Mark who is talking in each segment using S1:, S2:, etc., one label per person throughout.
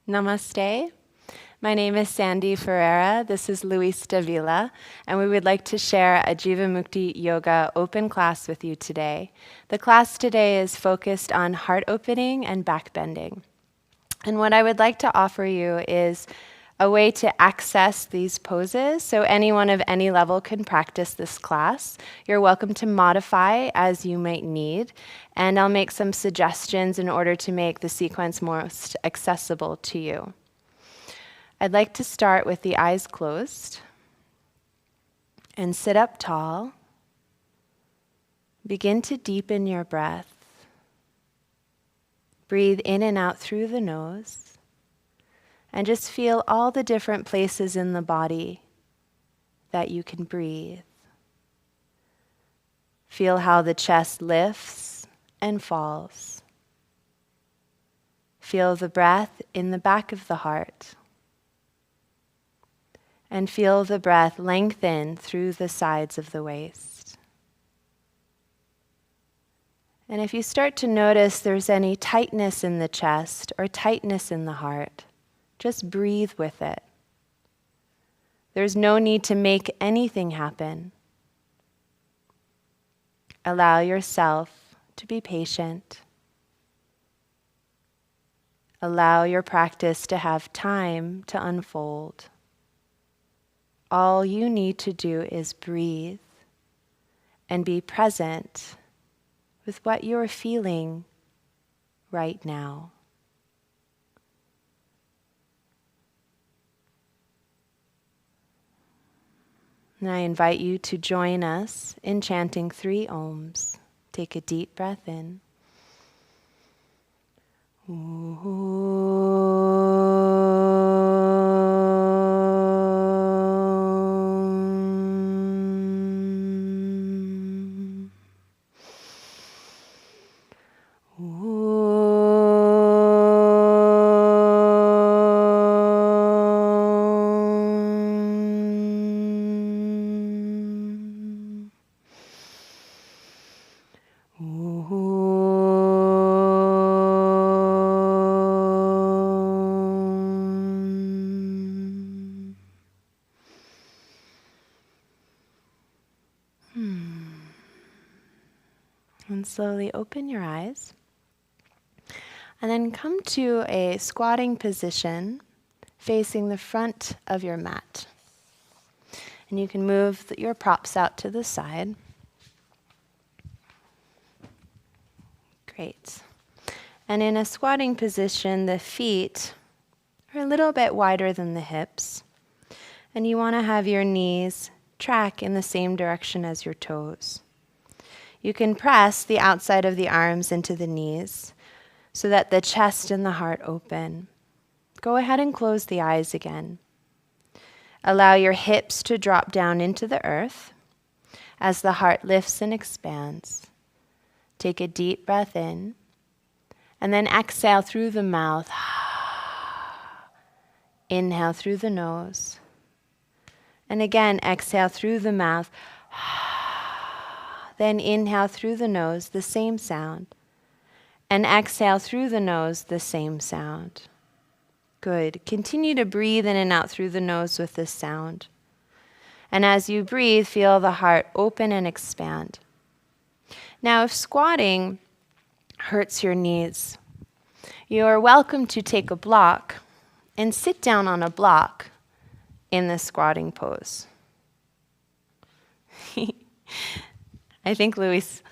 S1: Namaste. My name is Sandy Ferreira. This is Luis Davila, and we would like to share a Jivamukti Yoga open class with you today. The class today is focused on heart opening and back bending. And what I would like to offer you is a way to access these poses so anyone of any level can practice this class. You're welcome to modify as you might need, and I'll make some suggestions in order to make the sequence most accessible to you. I'd like to start with the eyes closed and sit up tall. Begin to deepen your breath. Breathe in and out through the nose. And just feel all the different places in the body that you can breathe. Feel how the chest lifts and falls. Feel the breath in the back of the heart. And feel the breath lengthen through the sides of the waist. And if you start to notice there's any tightness in the chest or tightness in the heart, just breathe with it. There's no need to make anything happen. Allow yourself to be patient. Allow your practice to have time to unfold. All you need to do is breathe and be present with what you're feeling right now. And I invite you to join us in chanting 3 Oms. Take a deep breath in. And slowly open your eyes. And then come to a squatting position facing the front of your mat. And you can move your props out to the side. Great. And in a squatting position, the feet are a little bit wider than the hips. And you want to have your knees track in the same direction as your toes. You can press the outside of the arms into the knees so that the chest and the heart open. Go ahead and close the eyes again. Allow your hips to drop down into the earth as the heart lifts and expands. Take a deep breath in and then exhale through the mouth. Inhale through the nose. And again, exhale through the mouth. Then inhale through the nose, the same sound. And exhale through the nose, the same sound. Good. Continue to breathe in and out through the nose with this sound. And as you breathe, feel the heart open and expand. Now, if squatting hurts your knees, you are welcome to take a block and sit down on a block in the squatting pose. I think Luis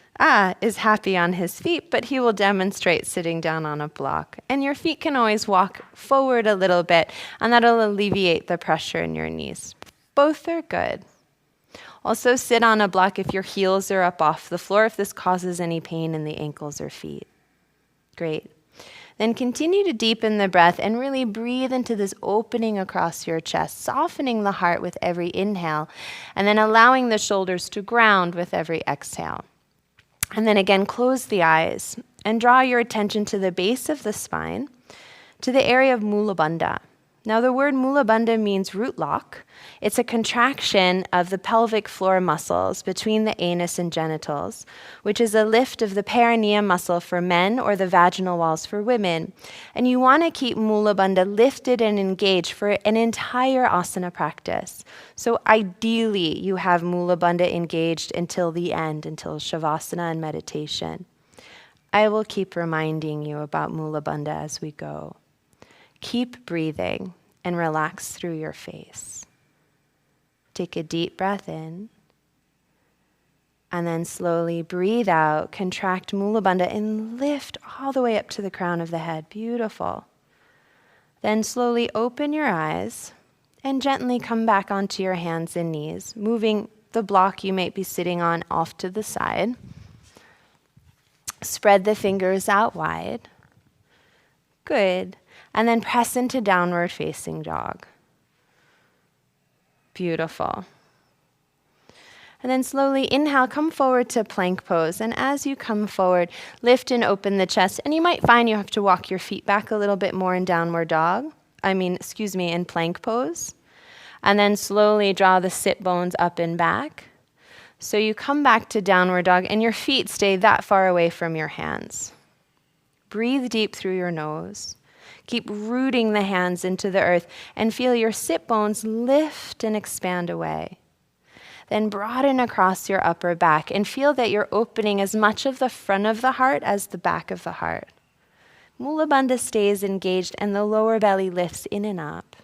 S1: is happy on his feet, but he will demonstrate sitting down on a block. And your feet can always walk forward a little bit, and that'll alleviate the pressure in your knees. Both are good. Also, sit on a block if your heels are up off the floor, if this causes any pain in the ankles or feet. Great. Then continue to deepen the breath and really breathe into this opening across your chest, softening the heart with every inhale, and then allowing the shoulders to ground with every exhale. And then again, close the eyes and draw your attention to the base of the spine, to the area of Mula Bandha. Now, the word Mula Bandha means root lock. It's a contraction of the pelvic floor muscles between the anus and genitals, which is a lift of the perineum muscle for men or the vaginal walls for women. And you want to keep Mula Bandha lifted and engaged for an entire asana practice. So ideally, you have Mula Bandha engaged until the end, until Shavasana and meditation. I will keep reminding you about Mula Bandha as we go. Keep breathing and relax through your face. Take a deep breath in, and then slowly breathe out, contract Mula Bandha, and lift all the way up to the crown of the head. Beautiful. Then slowly open your eyes and gently come back onto your hands and knees, moving the block you might be sitting on off to the side. Spread the fingers out wide. Good. And then press into downward facing dog. Beautiful. And then slowly inhale, come forward to plank pose. And as you come forward, lift and open the chest. And you might find you have to walk your feet back a little bit more in in plank pose. And then slowly draw the sit bones up and back. So you come back to downward dog and your feet stay that far away from your hands. Breathe deep through your nose. Keep rooting the hands into the earth and feel your sit bones lift and expand away. Then broaden across your upper back and feel that you're opening as much of the front of the heart as the back of the heart. Mula Bandha stays engaged and the lower belly lifts in and up.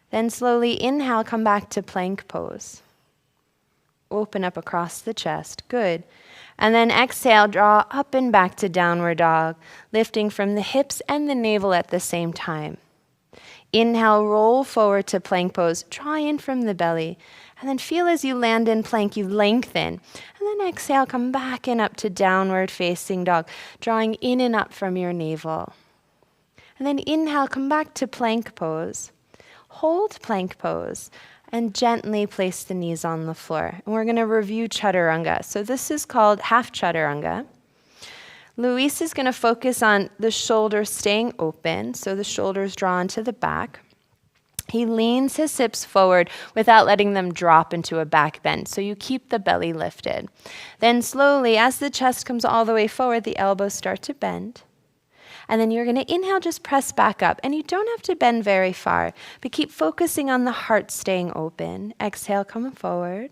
S1: Then slowly inhale, come back to plank pose. Open up across the chest. Good. And then exhale, draw up and back to downward dog, lifting from the hips and the navel at the same time. Inhale, roll forward to plank pose, draw in from the belly, and then feel as you land in plank, you lengthen. And then exhale, come back and up to downward facing dog, drawing in and up from your navel. And then inhale, come back to plank pose. Hold plank pose. And gently place the knees on the floor. And we're going to review chaturanga. So this is called half chaturanga. Luis is going to focus on the shoulders staying open, so the shoulders drawn to the back. He leans his hips forward without letting them drop into a back bend, so you keep the belly lifted. Then slowly, as the chest comes all the way forward, the elbows start to bend. And then you're going to inhale, just press back up. And you don't have to bend very far, but keep focusing on the heart staying open. Exhale, come forward.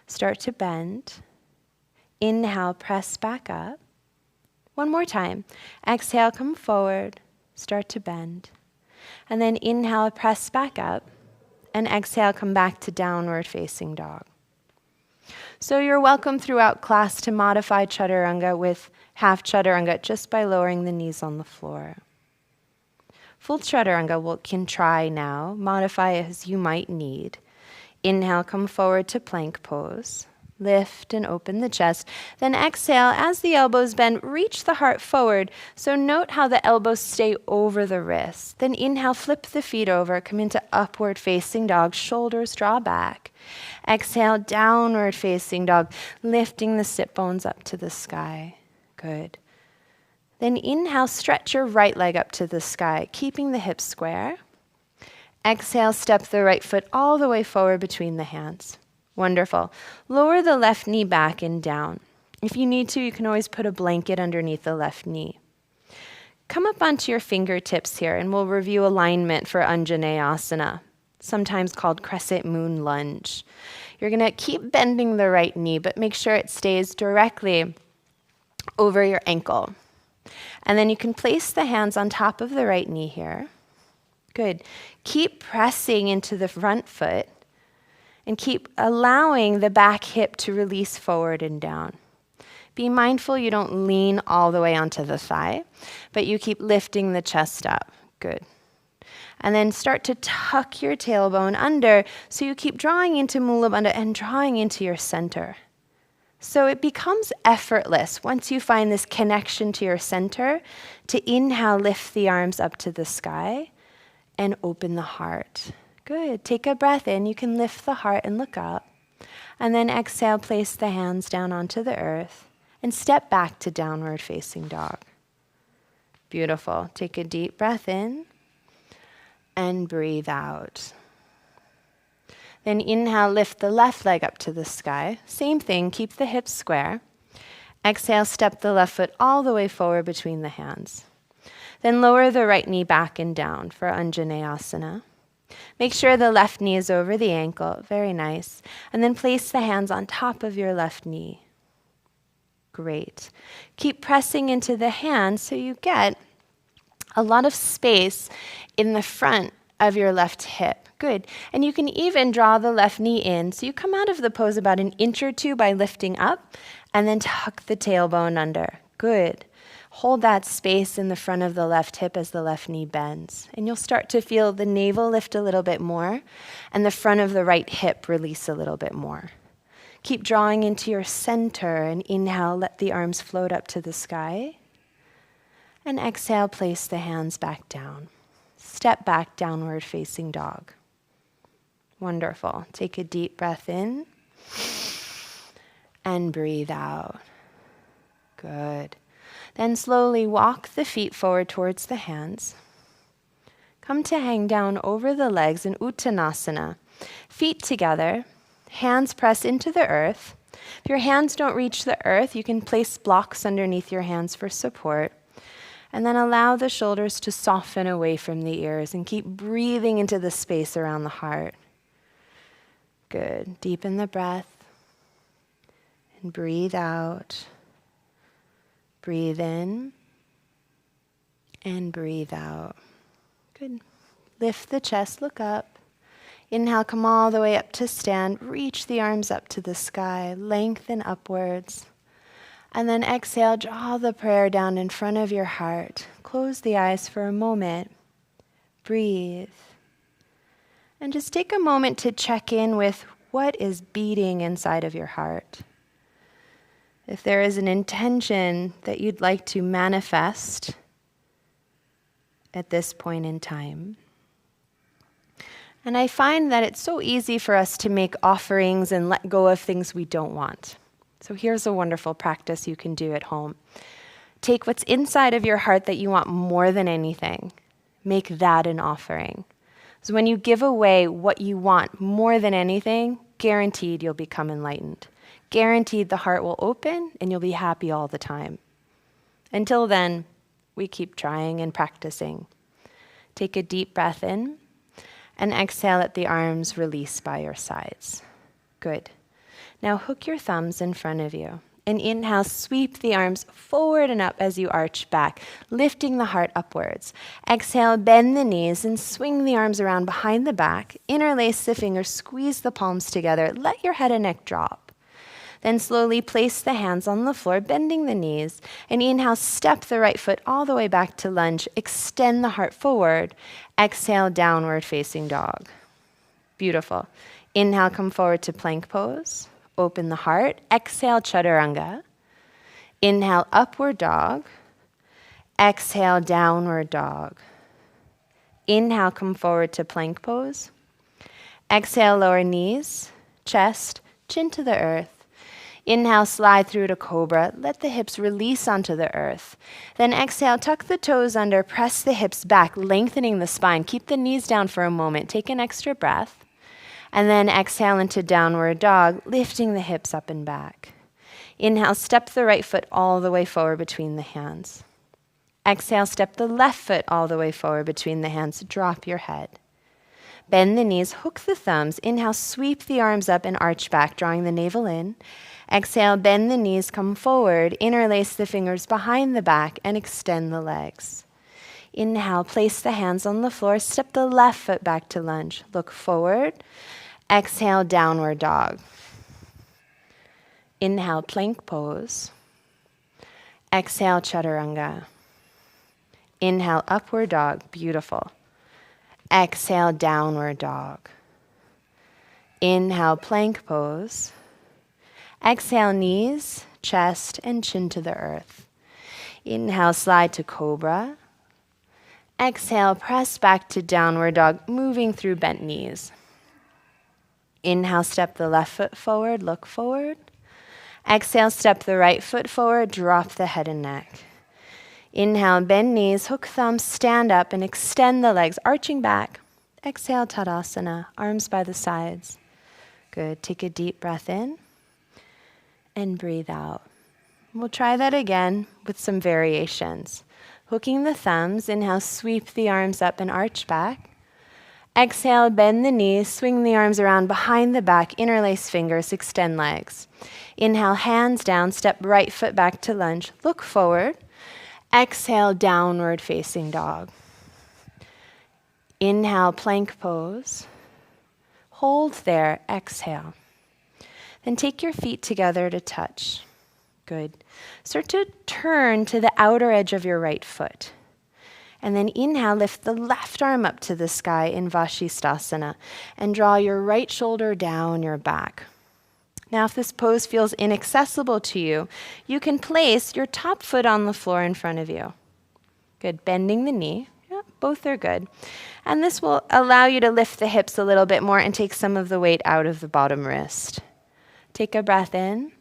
S1: Start to bend. Inhale, press back up. One more time. Exhale, come forward. Start to bend. And then inhale, press back up. And exhale, come back to downward facing dog. So you're welcome throughout class to modify chaturanga with half chaturanga just by lowering the knees on the floor. Full chaturanga we can try now. Modify as you might need. Inhale, come forward to plank pose. Lift and open the chest. Then exhale, as the elbows bend, reach the heart forward. So note how the elbows stay over the wrists. Then inhale, flip the feet over, come into upward facing dog, shoulders draw back. Exhale, downward facing dog, lifting the sit bones up to the sky. Good. Then inhale, stretch your right leg up to the sky, keeping the hips square. Exhale, step the right foot all the way forward between the hands. Wonderful. Lower the left knee back and down. If you need to, you can always put a blanket underneath the left knee. Come up onto your fingertips here, and we'll review alignment for Anjaneyasana, sometimes called crescent moon lunge. You're going to keep bending the right knee, but make sure it stays directly over your ankle. And then you can place the hands on top of the right knee here. Good. Keep pressing into the front foot and keep allowing the back hip to release forward and down. Be mindful you don't lean all the way onto the thigh, but you keep lifting the chest up. Good. And then start to tuck your tailbone under so you keep drawing into Mula Bandha and drawing into your center. So it becomes effortless once you find this connection to your center to inhale, lift the arms up to the sky and open the heart. Good. Take a breath in. You can lift the heart and look up. And then exhale, place the hands down onto the earth and step back to downward facing dog. Beautiful. Take a deep breath in. and breathe out. Then inhale, lift the left leg up to the sky. Same thing, keep the hips square. Exhale, step the left foot all the way forward between the hands. Then lower the right knee back and down for Anjaneyasana. Make sure the left knee is over the ankle, very nice. And then place the hands on top of your left knee. Great. Keep pressing into the hands so you get a lot of space in the front of your left hip. Good. And you can even draw the left knee in. So you come out of the pose about an inch or two by lifting up and then tuck the tailbone under. Good. Hold that space in the front of the left hip as the left knee bends. And you'll start to feel the navel lift a little bit more and the front of the right hip release a little bit more. Keep drawing into your center and inhale, let the arms float up to the sky. And exhale, place the hands back down. Step back, downward facing dog. Wonderful. Take a deep breath in and breathe out. Good. Then slowly walk the feet forward towards the hands. Come to hang down over the legs in Uttanasana. Feet together, hands press into the earth. If your hands don't reach the earth, you can place blocks underneath your hands for support. And then allow the shoulders to soften away from the ears and keep breathing into the space around the heart. Good. Deepen the breath and breathe out. Breathe in and breathe out. Good. Lift the chest, look up. Inhale, come all the way up to stand. Reach the arms up to the sky. Lengthen upwards. And then exhale, draw the prayer down in front of your heart. Close the eyes for a moment. Breathe. And just take a moment to check in with what is beating inside of your heart. If there is an intention that you'd like to manifest at this point in time. And I find that it's so easy for us to make offerings and let go of things we don't want. So here's a wonderful practice you can do at home. Take what's inside of your heart that you want more than anything. Make that an offering. So when you give away what you want more than anything, guaranteed you'll become enlightened. Guaranteed the heart will open and you'll be happy all the time. Until then, we keep trying and practicing. Take a deep breath in and exhale, let the arms release by your sides. Good. Now hook your thumbs in front of you. And inhale, sweep the arms forward and up as you arch back, lifting the heart upwards. Exhale, bend the knees and swing the arms around behind the back. Interlace the fingers, squeeze the palms together. Let your head and neck drop. Then slowly place the hands on the floor, bending the knees. And inhale, step the right foot all the way back to lunge. Extend the heart forward. Exhale, downward facing dog. Beautiful. Inhale, come forward to plank pose. Open the heart. Exhale, chaturanga. Inhale, upward dog. Exhale, downward dog. Inhale, come forward to plank pose. Exhale, lower knees, chest, chin to the earth. Inhale, slide through to cobra. Let the hips release onto the earth. Then exhale, tuck the toes under, press the hips back, lengthening the spine. Keep the knees down for a moment. Take an extra breath. And then exhale into downward dog, lifting the hips up and back. Inhale, step the right foot all the way forward between the hands. Exhale, step the left foot all the way forward between the hands. Drop your head. Bend the knees, hook the thumbs. Inhale, sweep the arms up and arch back, drawing the navel in. Exhale, bend the knees, come forward, interlace the fingers behind the back, and extend the legs. Inhale, place the hands on the floor, step the left foot back to lunge. Look forward. Exhale, downward dog. Inhale, plank pose. Exhale, chaturanga. Inhale, upward dog. Beautiful. Exhale, downward dog. Inhale, plank pose. Exhale, knees, chest, and chin to the earth. Inhale, slide to cobra. Exhale, press back to downward dog, moving through bent knees. Inhale, step the left foot forward, look forward. Exhale, step the right foot forward, drop the head and neck. Inhale, bend knees, hook thumbs, stand up and extend the legs, arching back. Exhale, Tadasana, arms by the sides. Good. Take a deep breath in and breathe out. We'll try that again with some variations. Hooking the thumbs, inhale, sweep the arms up and arch back. Exhale, bend the knees, swing the arms around behind the back, interlace fingers, extend legs. Inhale, hands down, step right foot back to lunge, look forward. Exhale, downward facing dog. Inhale, plank pose. Hold there, exhale. Then take your feet together to touch. Good. Start to turn to the outer edge of your right foot. And then inhale, lift the left arm up to the sky in Vashisthasana and draw your right shoulder down your back. Now, if this pose feels inaccessible to you, you can place your top foot on the floor in front of you. Good. Bending the knee. Yeah, both are good. And this will allow you to lift the hips a little bit more and take some of the weight out of the bottom wrist. Take a breath in.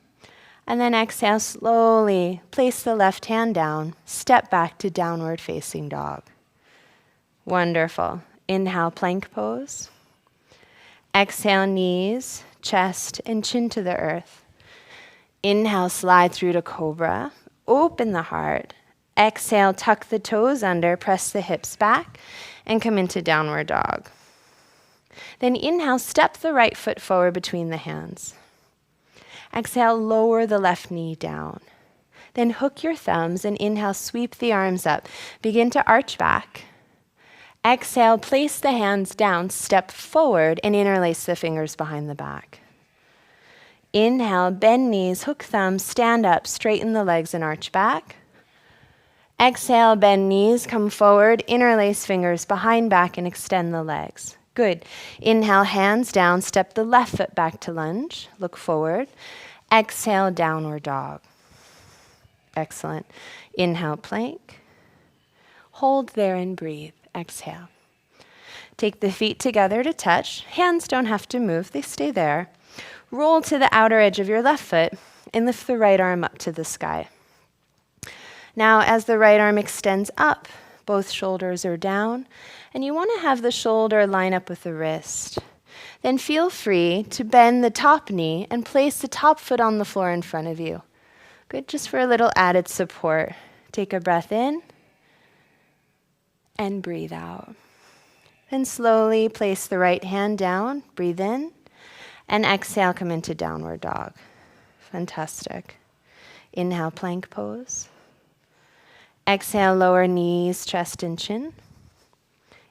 S1: And then exhale, slowly place the left hand down, step back to downward facing dog. Wonderful. Inhale, plank pose. Exhale, knees, chest, and chin to the earth. Inhale, slide through to cobra. Open the heart. Exhale, tuck the toes under, press the hips back, and come into downward dog. Then inhale, step the right foot forward between the hands. Exhale, lower the left knee down. Then hook your thumbs and inhale, sweep the arms up. Begin to arch back. Exhale, place the hands down, step forward, and interlace the fingers behind the back. Inhale, bend knees, hook thumbs, stand up, straighten the legs and arch back. Exhale, bend knees, come forward, interlace fingers behind back and extend the legs. Good. Inhale, hands down, step the left foot back to lunge, look forward. Exhale, downward dog. Excellent. Inhale, plank. Hold there and breathe. Exhale. Take the feet together to touch. Hands don't have to move, they stay there. Roll to the outer edge of your left foot and lift the right arm up to the sky. Now, as the right arm extends up, both shoulders are down, and you want to have the shoulder line up with the wrist. Then feel free to bend the top knee and place the top foot on the floor in front of you. Good, just for a little added support. Take a breath in and breathe out. Then slowly place the right hand down, breathe in, and exhale, come into downward dog. Fantastic. Inhale, plank pose. Exhale, lower knees, chest and chin.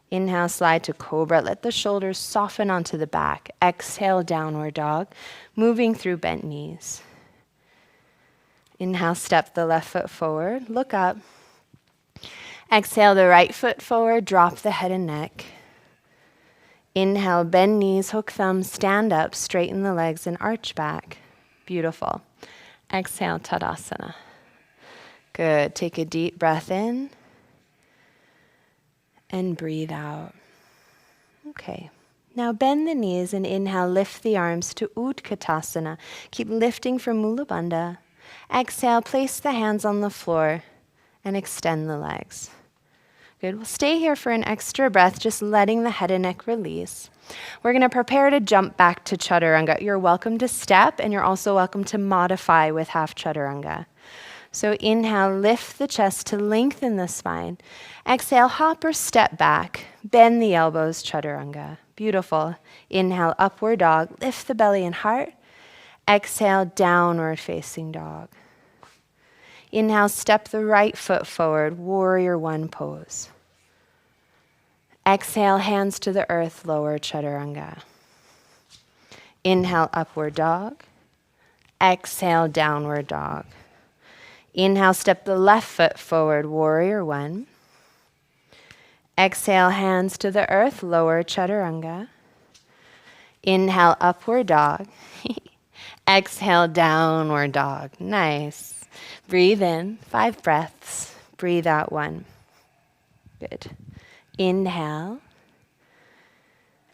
S1: Inhale, slide to cobra. Let the shoulders soften onto the back. Exhale, downward dog, moving through bent knees. Inhale, step the left foot forward, look up. Exhale, the right foot forward, drop the head and neck. Inhale, bend knees, hook thumbs, stand up, straighten the legs and arch back. Beautiful. Exhale, Tadasana. Good. Take a deep breath in and breathe out. Okay. Now bend the knees and inhale, lift the arms to Utkatasana. Keep lifting from Mula Bandha. Exhale, place the hands on the floor and extend the legs. Good. We'll stay here for an extra breath, just letting the head and neck release. We're going to prepare to jump back to Chaturanga. You're welcome to step, and you're also welcome to modify with half Chaturanga. So inhale, lift the chest to lengthen the spine. Exhale, hop or step back. Bend the elbows, Chaturanga. Beautiful. Inhale, upward dog. Lift the belly and heart. Exhale, downward facing dog. Inhale, step the right foot forward, warrior one pose. Exhale, hands to the earth, lower Chaturanga. Inhale, upward dog. Exhale, downward dog. Inhale, step the left foot forward, warrior one. Exhale, hands to the earth, lower Chaturanga. Inhale, upward dog. Exhale, downward dog. Nice. Breathe in, 5 breaths. Breathe out 1. Good. Inhale.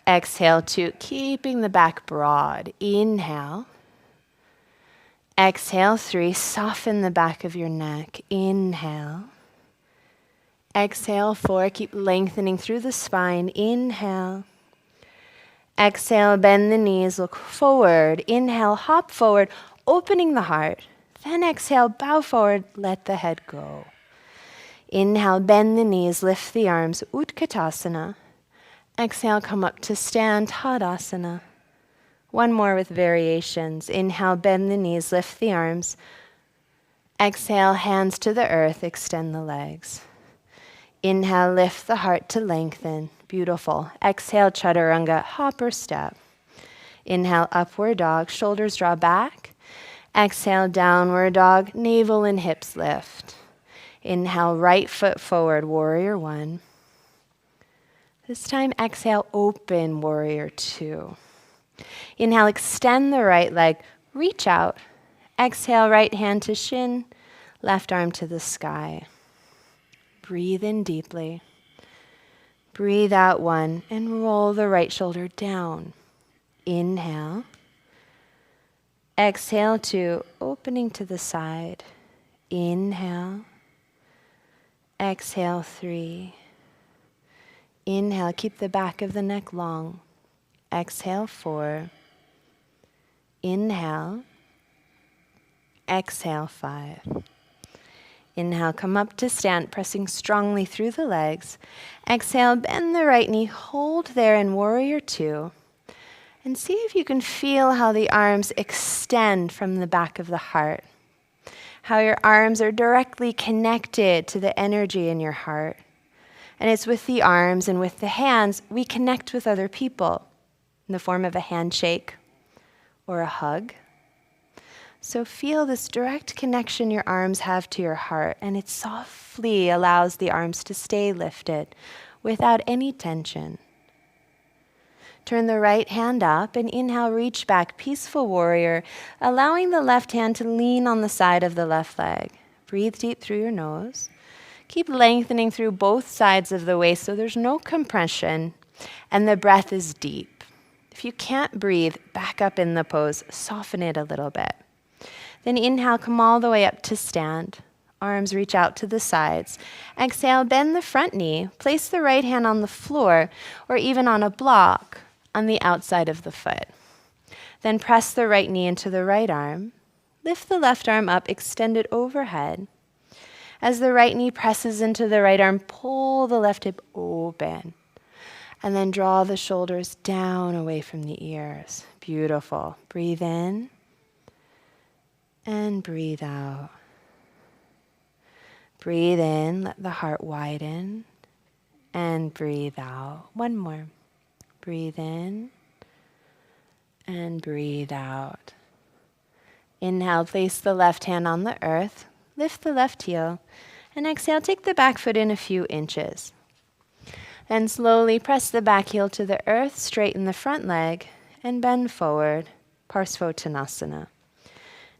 S1: Exhale 2, keeping the back broad. Inhale. Exhale 3, soften the back of your neck. Inhale. Exhale 4, keep lengthening through the spine. Inhale. Exhale, bend the knees, look forward. Inhale, hop forward, opening the heart. Then exhale, bow forward, let the head go. Inhale, bend the knees, lift the arms, Utkatasana. Exhale, come up to stand, Tadasana. One more with variations. Inhale, bend the knees, lift the arms. Exhale, hands to the earth, extend the legs. Inhale, lift the heart to lengthen. Beautiful. Exhale, chaturanga, hop or step. Inhale, upward dog, shoulders draw back. Exhale, downward dog, navel and hips lift. Inhale, right foot forward, warrior one. This time, exhale, open, warrior two. Inhale, extend the right leg, reach out. Exhale, right hand to shin, left arm to the sky. Breathe in deeply. Breathe out one and roll the right shoulder down. Inhale. Exhale two, opening to the side. Inhale. Exhale three. Inhale, keep the back of the neck long. Exhale four. Inhale. Exhale five. Inhale, come up to stand, pressing strongly through the legs. Exhale, bend the right knee, hold there in warrior two. And see if you can feel how the arms extend from the back of the heart. How your arms are directly connected to the energy in your heart. And it's with the arms and with the hands we connect with other people in the form of a handshake or a hug. So feel this direct connection your arms have to your heart, and it softly allows the arms to stay lifted without any tension. Turn the right hand up and inhale, reach back, peaceful warrior, allowing the left hand to lean on the side of the left leg. Breathe deep through your nose. Keep lengthening through both sides of the waist so there's no compression and the breath is deep. If you can't breathe, back up in the pose, soften it a little bit. Then inhale, come all the way up to stand. Arms reach out to the sides. Exhale, bend the front knee. Place the right hand on the floor or even on a block on the outside of the foot. Then press the right knee into the right arm. Lift the left arm up, extend it overhead. As the right knee presses into the right arm, pull the left hip open. And then draw the shoulders down away from the ears. Beautiful. Breathe in and breathe out. Breathe in, let the heart widen, and breathe out. One more. Breathe in and breathe out. Inhale, place the left hand on the earth, lift the left heel, and exhale, take the back foot in a few inches. Then slowly press the back heel to the earth, straighten the front leg, and bend forward, Parsvottanasana.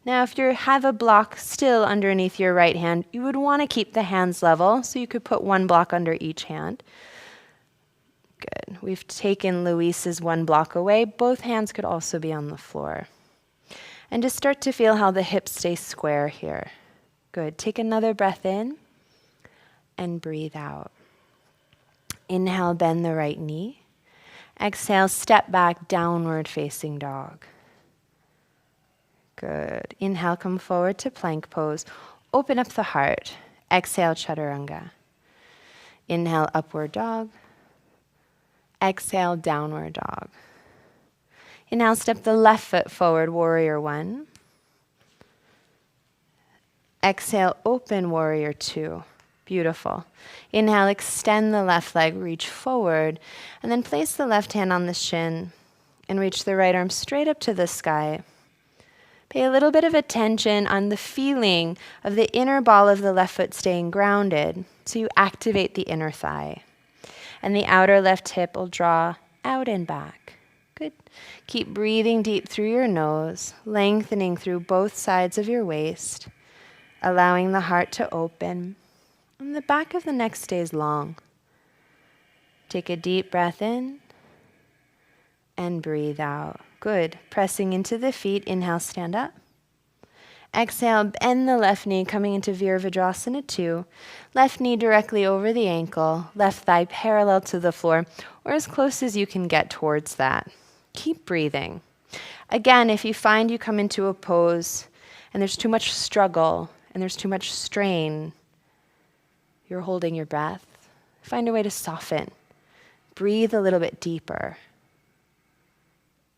S1: Now, if you have a block still underneath your right hand, you would want to keep the hands level, so you could put one block under each hand. Good. We've taken Luis's one block away. Both hands could also be on the floor. And just start to feel how the hips stay square here. Good. Take another breath in and breathe out. Inhale, bend the right knee. Exhale, step back, downward facing dog. Good. Inhale, come forward to plank pose. Open up the heart. Exhale, chaturanga. Inhale, upward dog. Exhale, downward dog. Inhale, step the left foot forward, warrior one. Exhale, open, warrior two. Beautiful. Inhale, extend the left leg, reach forward, and then place the left hand on the shin and reach the right arm straight up to the sky. Pay a little bit of attention on the feeling of the inner ball of the left foot staying grounded, so you activate the inner thigh. And the outer left hip will draw out and back. Good. Keep breathing deep through your nose, lengthening through both sides of your waist, allowing the heart to open. And the back of the neck stays long. Take a deep breath in and breathe out. Good. Pressing into the feet, inhale, stand up. Exhale, bend the left knee, coming into Virabhadrasana 2. Left knee directly over the ankle, left thigh parallel to the floor, or as close as you can get towards that. Keep breathing. Again, if you find you come into a pose and there's too much struggle and there's too much strain, you're holding your breath. Find a way to soften. Breathe a little bit deeper.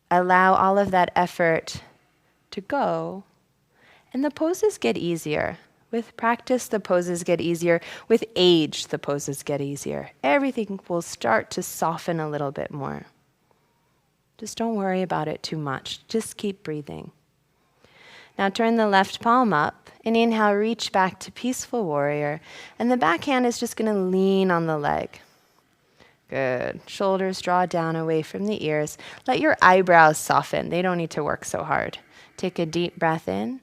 S1: Allow all of that effort to go, and the poses get easier. With practice, the poses get easier. With age, the poses get easier. Everything will start to soften a little bit more. Just don't worry about it too much. Just keep breathing. Now turn the left palm up, and inhale, reach back to peaceful warrior, and the back hand is just going to lean on the leg. Good. Shoulders draw down away from the ears. Let your eyebrows soften. They don't need to work so hard. Take a deep breath in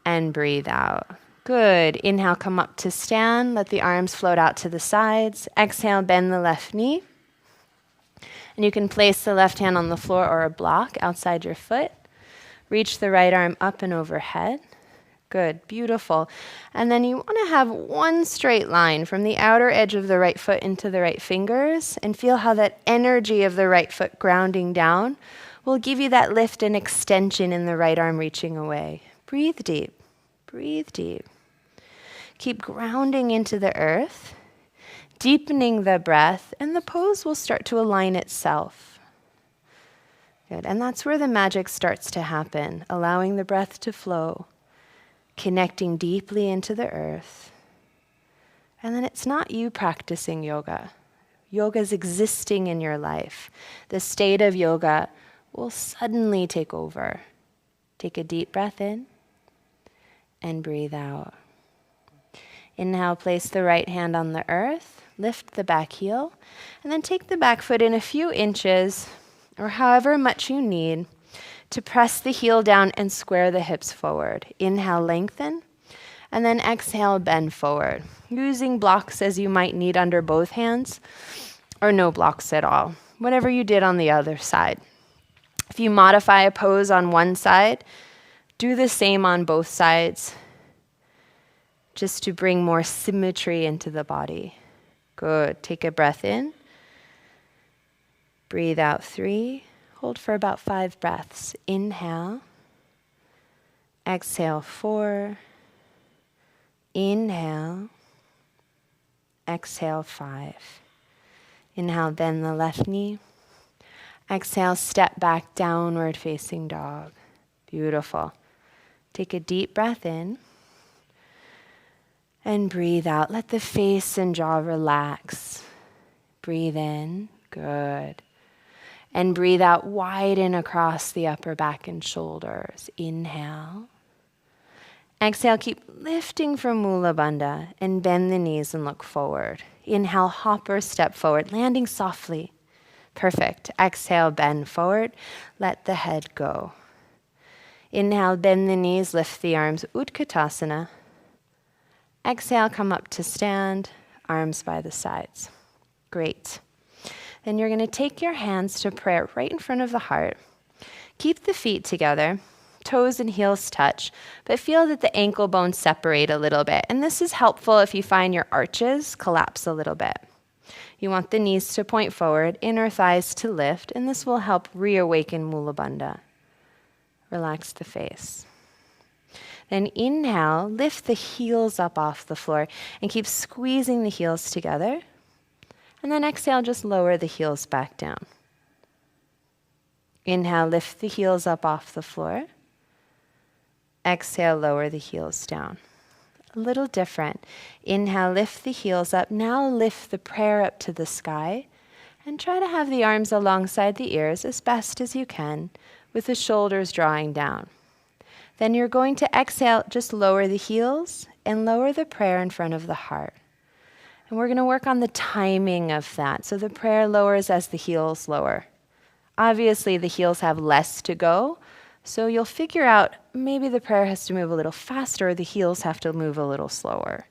S1: and breathe out. Good. Inhale, come up to stand. Let the arms float out to the sides. Exhale, bend the left knee. And you can place the left hand on the floor or a block outside your foot. Reach the right arm up and overhead. Good, beautiful. And then you want to have one straight line from the outer edge of the right foot into the right fingers, and feel how that energy of the right foot grounding down will give you that lift and extension in the right arm reaching away. Breathe deep, breathe deep. Keep grounding into the earth, deepening the breath, and the pose will start to align itself. Good, and that's where the magic starts to happen, allowing the breath to flow, connecting deeply into the earth. And then it's not you practicing yoga. Yoga is existing in your life. The state of yoga will suddenly take over. Take a deep breath in and breathe out. Inhale, place the right hand on the earth, lift the back heel, and then take the back foot in a few inches, or however much you need, to press the heel down and square the hips forward. Inhale, lengthen, and then exhale, bend forward, using blocks as you might need under both hands, or no blocks at all, whatever you did on the other side. If you modify a pose on one side, do the same on both sides, just to bring more symmetry into the body. Good. Take a breath in. Breathe out 3. Hold for about 5 breaths. Inhale. Exhale 4. Inhale. Exhale 5. Inhale, bend the left knee. Exhale, step back, downward facing dog. Beautiful. Take a deep breath in. And breathe out. Let the face and jaw relax. Breathe in. Good. And breathe out, widen across the upper back and shoulders. Inhale. Exhale, keep lifting from Mula Bandha and bend the knees and look forward. Inhale, hop or step forward, landing softly. Perfect. Exhale, bend forward. Let the head go. Inhale, bend the knees, lift the arms, Utkatasana. Exhale, come up to stand, arms by the sides. Great. Then you're going to take your hands to prayer right in front of the heart. Keep the feet together, toes and heels touch, but feel that the ankle bones separate a little bit. And this is helpful if you find your arches collapse a little bit. You want the knees to point forward, inner thighs to lift, and this will help reawaken Mula Bandha. Relax the face. Then inhale, lift the heels up off the floor and keep squeezing the heels together. And then exhale, just lower the heels back down. Inhale, lift the heels up off the floor. Exhale, lower the heels down. A little different. Inhale, lift the heels up. Now lift the prayer up to the sky and try to have the arms alongside the ears as best as you can with the shoulders drawing down. Then you're going to exhale, just lower the heels and lower the prayer in front of the heart. And we're going to work on the timing of that. So the prayer lowers as the heels lower. Obviously, the heels have less to go, so you'll figure out maybe the prayer has to move a little faster or the heels have to move a little slower.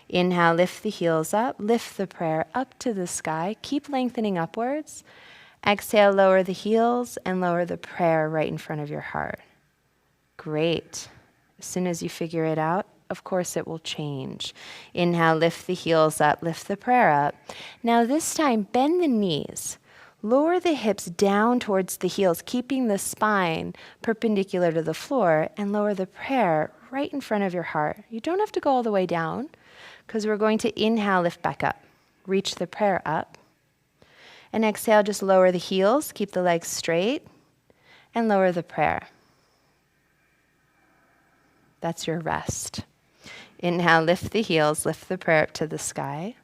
S1: Inhale, lift the heels up, lift the prayer up to the sky. Keep lengthening upwards. Exhale, lower the heels and lower the prayer right in front of your heart. Great. As soon as you figure it out, of course it will change. Inhale, lift the heels up, lift the prayer up. Now this time, bend the knees. Lower the hips down towards the heels, keeping the spine perpendicular to the floor, and lower the prayer right in front of your heart. You don't have to go all the way down, because we're going to inhale, lift back up. Reach the prayer up. And exhale, just lower the heels, keep the legs straight, and lower the prayer. That's your rest. Inhale, lift the heels, lift the prayer up to the sky.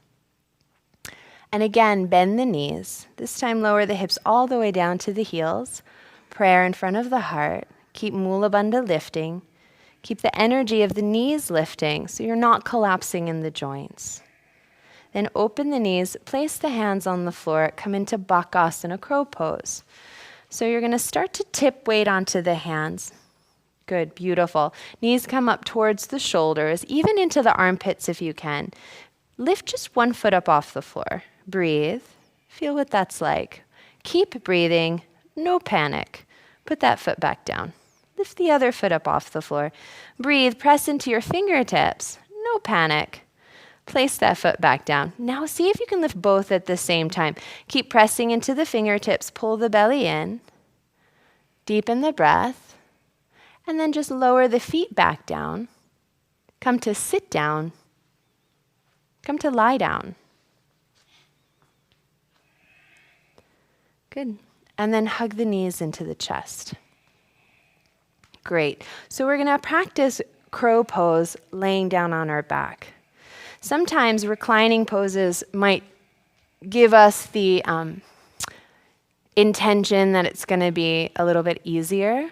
S1: And again, bend the knees. This time, lower the hips all the way down to the heels. Prayer in front of the heart. Keep Mula Bandha lifting. Keep the energy of the knees lifting so you're not collapsing in the joints. Then open the knees, place the hands on the floor, come into Bakasana, crow pose. So you're going to start to tip weight onto the hands. Good, beautiful. Knees come up towards the shoulders, even into the armpits if you can. Lift just one foot up off the floor. Breathe. Feel what that's like. Keep breathing. No panic. Put that foot back down. Lift the other foot up off the floor. Breathe. Press into your fingertips. No panic. Place that foot back down. Now see if you can lift both at the same time. Keep pressing into the fingertips. Pull the belly in. Deepen the breath. And then just lower the feet back down. Come to sit down. Come to lie down. Good. And then hug the knees into the chest. Great. So we're going to practice crow pose laying down on our back. Sometimes reclining poses might give us the intention that it's going to be a little bit easier.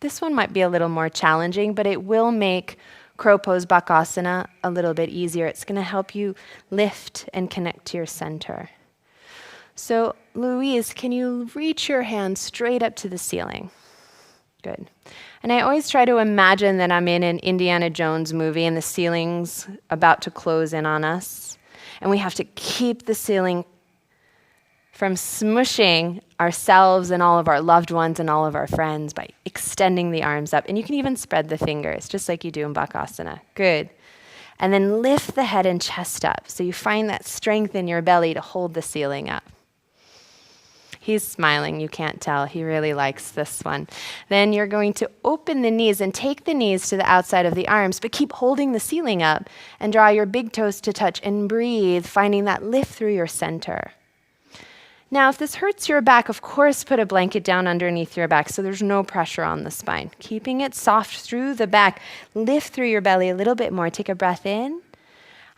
S1: This one might be a little more challenging, but it will make crow pose Bakasana a little bit easier. It's going to help you lift and connect to your center. So, Louise, can you reach your hand straight up to the ceiling? Good. And I always try to imagine that I'm in an Indiana Jones movie and the ceiling's about to close in on us. And we have to keep the ceiling from smushing ourselves and all of our loved ones and all of our friends by extending the arms up. And you can even spread the fingers, just like you do in Bakasana. Good. And then lift the head and chest up so you find that strength in your belly to hold the ceiling up. He's smiling, you can't tell. He really likes this one. Then you're going to open the knees and take the knees to the outside of the arms, but keep holding the ceiling up and draw your big toes to touch and breathe, finding that lift through your center. Now, if this hurts your back, of course, put a blanket down underneath your back so there's no pressure on the spine. Keeping it soft through the back, lift through your belly a little bit more. Take a breath in,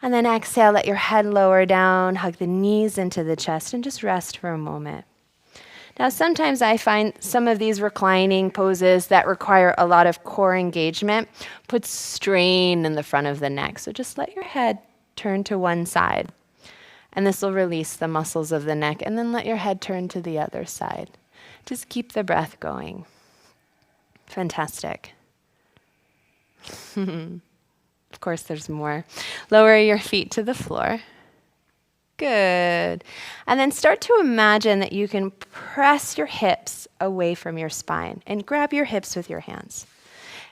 S1: and then exhale, let your head lower down, hug the knees into the chest, and just rest for a moment. Now, sometimes I find some of these reclining poses that require a lot of core engagement put strain in the front of the neck. So just let your head turn to one side. And this will release the muscles of the neck. And then let your head turn to the other side. Just keep the breath going. Fantastic. Of course, there's more. Lower your feet to the floor. Good. And then start to imagine that you can press your hips away from your spine and grab your hips with your hands.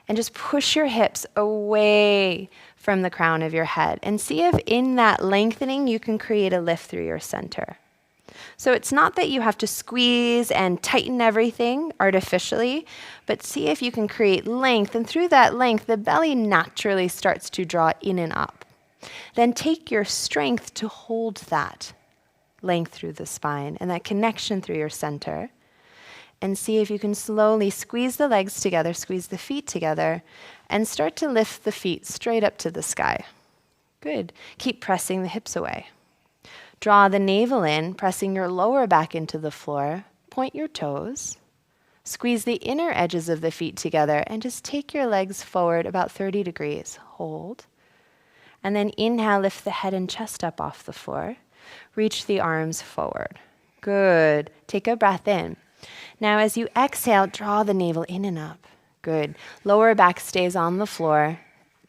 S1: And just push your hips away from the crown of your head and see if in that lengthening you can create a lift through your center. So it's not that you have to squeeze and tighten everything artificially, but see if you can create length. And through that length, the belly naturally starts to draw in and up. Then take your strength to hold that length through the spine and that connection through your center. And see if you can slowly squeeze the legs together, squeeze the feet together, and start to lift the feet straight up to the sky. Good. Keep pressing the hips away. Draw the navel in, pressing your lower back into the floor. Point your toes. Squeeze the inner edges of the feet together, and just take your legs forward about 30 degrees. Hold. And then inhale, lift the head and chest up off the floor. Reach the arms forward. Good. Take a breath in. Now as you exhale, draw the navel in and up. Good. Lower back stays on the floor.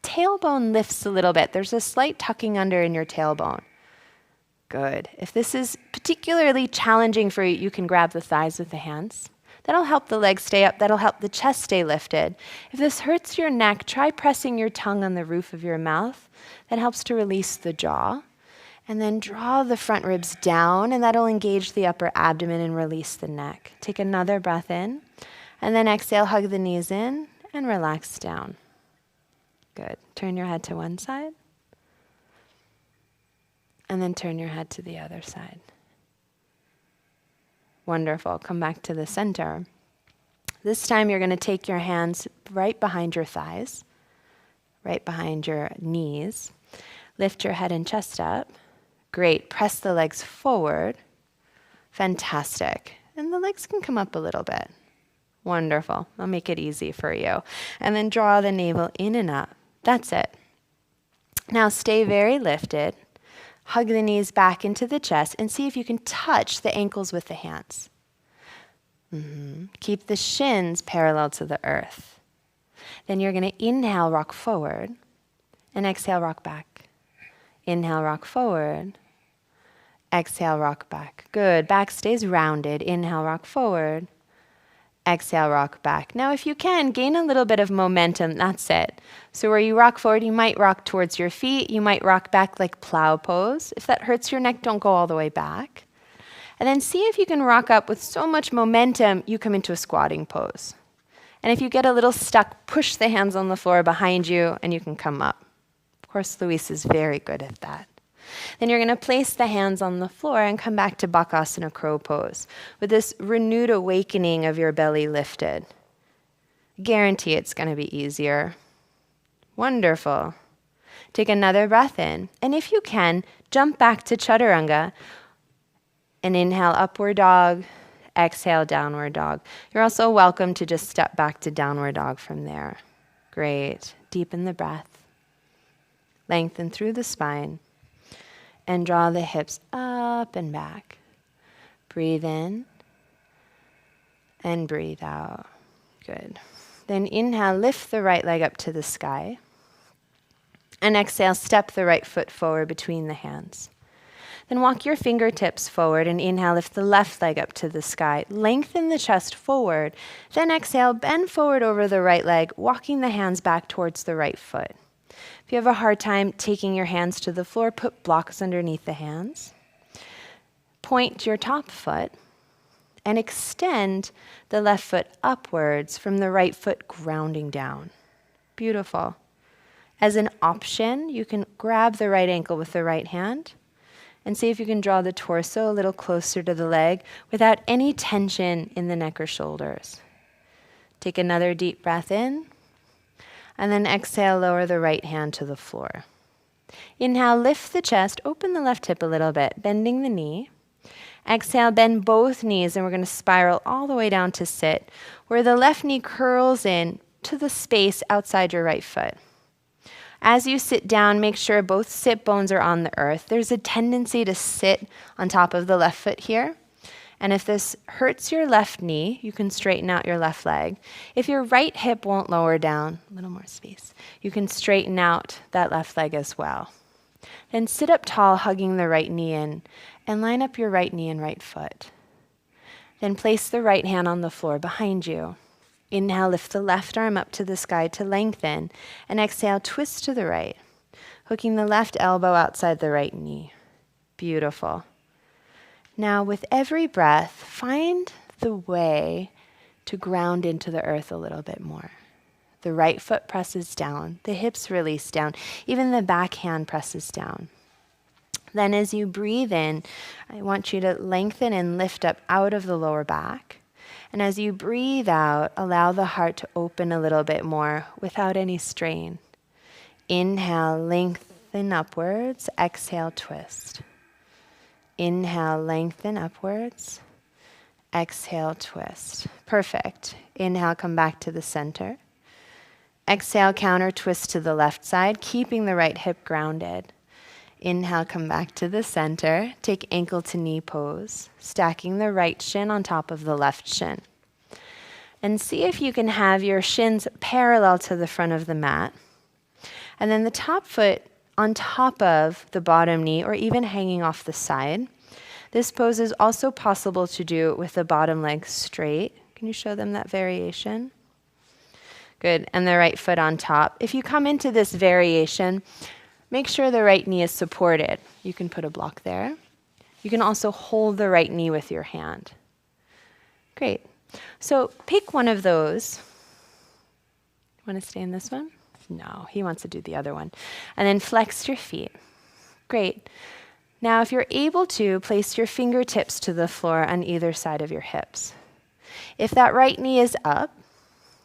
S1: Tailbone lifts a little bit. There's a slight tucking under in your tailbone. Good. If this is particularly challenging for you, you can grab the thighs with the hands. That'll help the legs stay up. That'll help the chest stay lifted. If this hurts your neck, try pressing your tongue on the roof of your mouth. That helps to release the jaw. And then draw the front ribs down, and that'll engage the upper abdomen and release the neck. Take another breath in, and then exhale, hug the knees in, and relax down. Good. Turn your head to one side, and then turn your head to the other side. Wonderful. Come back to the center. This time you're going to take your hands right behind your thighs, right behind your knees. Lift your head and chest up. Great. Press the legs forward. Fantastic. And the legs can come up a little bit. Wonderful. I'll make it easy for you. And then draw the navel in and up. That's it. Now stay very lifted. Hug the knees back into the chest and see if you can touch the ankles with the hands. Keep the shins parallel to the earth. Then you're going to inhale, rock forward, and exhale, rock back. Inhale, rock forward. Exhale, rock back. Good. Back stays rounded. Inhale, rock forward. Exhale, rock back. Now, if you can, gain a little bit of momentum. That's it. So where you rock forward, you might rock towards your feet. You might rock back like plow pose. If that hurts your neck, don't go all the way back. And then see if you can rock up with so much momentum, you come into a squatting pose. And if you get a little stuck, push the hands on the floor behind you, and you can come up. Of course, Luis is very good at that. Then you're going to place the hands on the floor and come back to Bakasana crow pose with this renewed awakening of your belly lifted. Guarantee it's going to be easier. Wonderful. Take another breath in. And if you can, jump back to Chaturanga and inhale, upward dog. Exhale, downward dog. You're also welcome to just step back to downward dog from there. Great. Deepen the breath. Lengthen through the spine. And draw the hips up and back. Breathe in. And breathe out. Good. Then inhale, lift the right leg up to the sky. And exhale, step the right foot forward between the hands. Then walk your fingertips forward and inhale, lift the left leg up to the sky. Lengthen the chest forward. Then exhale, bend forward over the right leg, walking the hands back towards the right foot. If you have a hard time taking your hands to the floor, put blocks underneath the hands. Point your top foot and extend the left foot upwards from the right foot grounding down. Beautiful. As an option, you can grab the right ankle with the right hand and see if you can draw the torso a little closer to the leg without any tension in the neck or shoulders. Take another deep breath in. And then exhale, lower the right hand to the floor. Inhale, lift the chest, open the left hip a little bit, bending the knee. Exhale, bend both knees, and we're going to spiral all the way down to sit, where the left knee curls in to the space outside your right foot. As you sit down, make sure both sit bones are on the earth. There's a tendency to sit on top of the left foot here. And if this hurts your left knee, you can straighten out your left leg. If your right hip won't lower down, a little more space, you can straighten out that left leg as well. Then sit up tall, hugging the right knee in, and line up your right knee and right foot. Then place the right hand on the floor behind you. Inhale, lift the left arm up to the sky to lengthen, and exhale, twist to the right, hooking the left elbow outside the right knee. Beautiful. Now, with every breath, find the way to ground into the earth a little bit more. The right foot presses down, the hips release down, even the back hand presses down. Then as you breathe in, I want you to lengthen and lift up out of the lower back. And as you breathe out, allow the heart to open a little bit more without any strain. Inhale, lengthen upwards. Exhale, twist. Inhale, lengthen upwards. Exhale, twist. Perfect. Inhale, come back to the center. Exhale, counter twist to the left side, keeping the right hip grounded. Inhale, come back to the center. Take ankle to knee pose, stacking the right shin on top of the left shin. And see if you can have your shins parallel to the front of the mat. And then the top foot on top of the bottom knee or even hanging off the side. This pose is also possible to do with the bottom leg straight. Can you show them that variation? Good, and the right foot on top. If you come into this variation, make sure the right knee is supported. You can put a block there. You can also hold the right knee with your hand. Great. So pick one of those. Want to stay in this one? No, he wants to do the other one. And then flex your feet. Great. Now, if you're able to, place your fingertips to the floor on either side of your hips. If that right knee is up,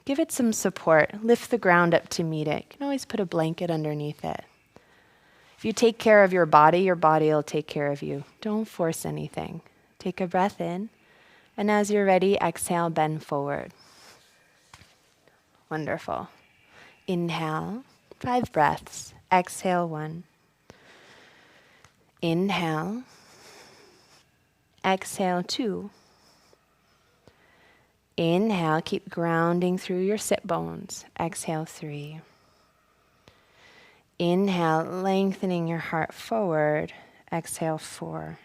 S1: give it some support. Lift the ground up to meet it. You can always put a blanket underneath it. If you take care of your body will take care of you. Don't force anything. Take a breath in, and as you're ready, exhale, bend forward. Wonderful. Inhale, 5 breaths. Exhale, 1. Inhale. Exhale, 2. Inhale, keep grounding through your sit bones. Exhale, 3. Inhale, lengthening your heart forward. Exhale, 4.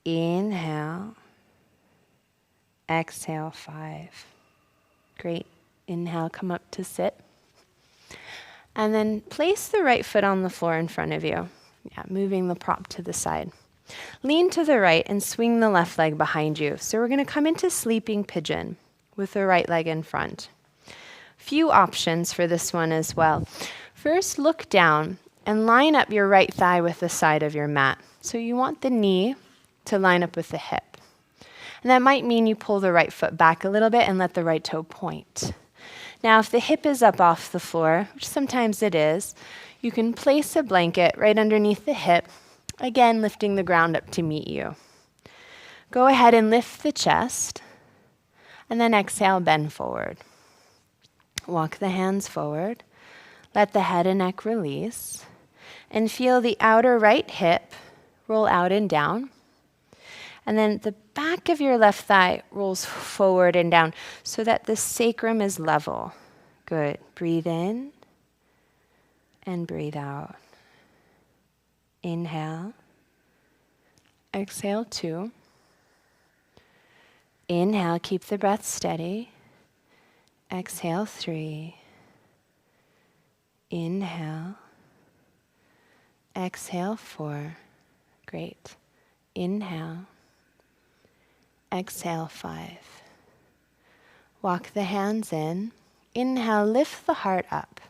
S1: Inhale. Exhale, 5. Great. Inhale, come up to sit. And then place the right foot on the floor in front of you. Yeah, moving the prop to the side. Lean to the right and swing the left leg behind you. So we're going to come into sleeping pigeon with the right leg in front. Few options for this one as well. First, look down and line up your right thigh with the side of your mat. So you want the knee to line up with the hip. And that might mean you pull the right foot back a little bit and let the right toe point. Now, if the hip is up off the floor, which sometimes it is, you can place a blanket right underneath the hip, again lifting the ground up to meet you. Go ahead and lift the chest, and then exhale, bend forward. Walk the hands forward. Let the head and neck release, and feel the outer right hip roll out and down. And then the back of your left thigh rolls forward and down so that the sacrum is level. Good. Breathe in and breathe out. Inhale. Exhale, 2. Inhale, keep the breath steady. Exhale, 3. Inhale. Exhale, 4. Great. Inhale. Exhale, 5. Walk the hands in. Inhale, lift the heart up.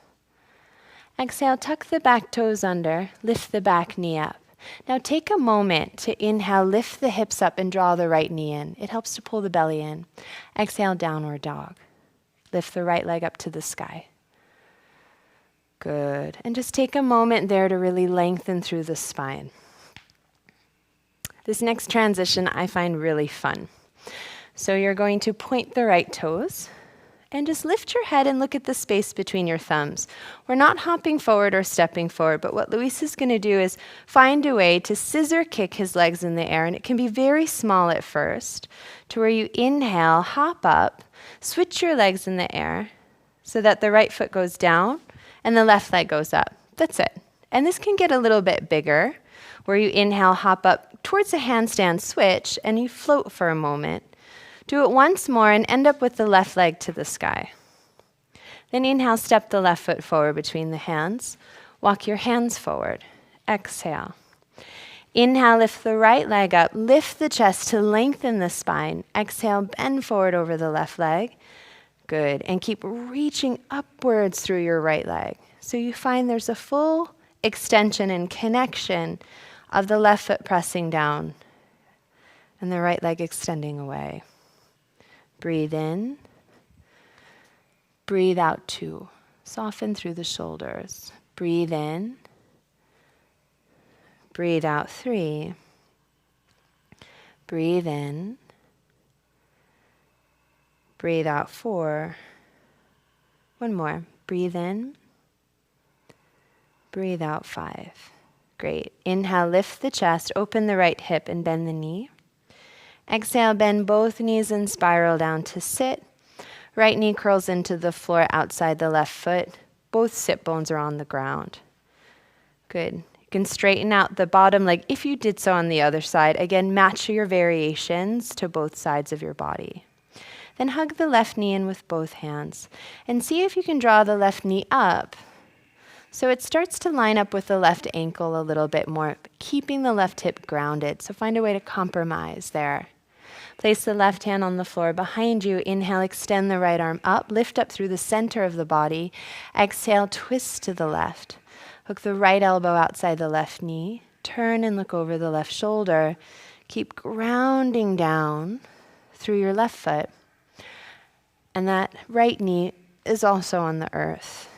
S1: Exhale, tuck the back toes under, lift the back knee up. Now take a moment to inhale, lift the hips up and draw the right knee in. It helps to pull the belly in. Exhale, downward dog. Lift the right leg up to the sky. Good. And just take a moment there to really lengthen through the spine. This next transition I find really fun. So you're going to point the right toes and just lift your head and look at the space between your thumbs. We're not hopping forward or stepping forward, but what Luis is going to do is find a way to scissor kick his legs in the air, and it can be very small at first, to where you inhale, hop up, switch your legs in the air so that the right foot goes down and the left leg goes up. That's it. And this can get a little bit bigger, where you inhale, hop up towards a handstand switch, and you float for a moment. Do it once more and end up with the left leg to the sky. Then inhale, step the left foot forward between the hands. Walk your hands forward. Exhale. Inhale, lift the right leg up. Lift the chest to lengthen the spine. Exhale, bend forward over the left leg. Good. And keep reaching upwards through your right leg. So you find there's a full extension and connection of the left foot pressing down and the right leg extending away. Breathe in. Breathe out 2. Soften through the shoulders. Breathe in. Breathe out 3. Breathe in. Breathe out 4. One more. Breathe in. Breathe out 5. Great. Inhale, lift the chest, open the right hip and bend the knee. Exhale, bend both knees and spiral down to sit. Right knee curls into the floor outside the left foot. Both sit bones are on the ground. Good. You can straighten out the bottom leg if you did so on the other side. Again, match your variations to both sides of your body. Then hug the left knee in with both hands and see if you can draw the left knee up so it starts to line up with the left ankle a little bit more, keeping the left hip grounded. So find a way to compromise there. Place the left hand on the floor behind you. Inhale, extend the right arm up, lift up through the center of the body. Exhale, twist to the left. Hook the right elbow outside the left knee. Turn and look over the left shoulder. Keep grounding down through your left foot. And that right knee is also on the earth.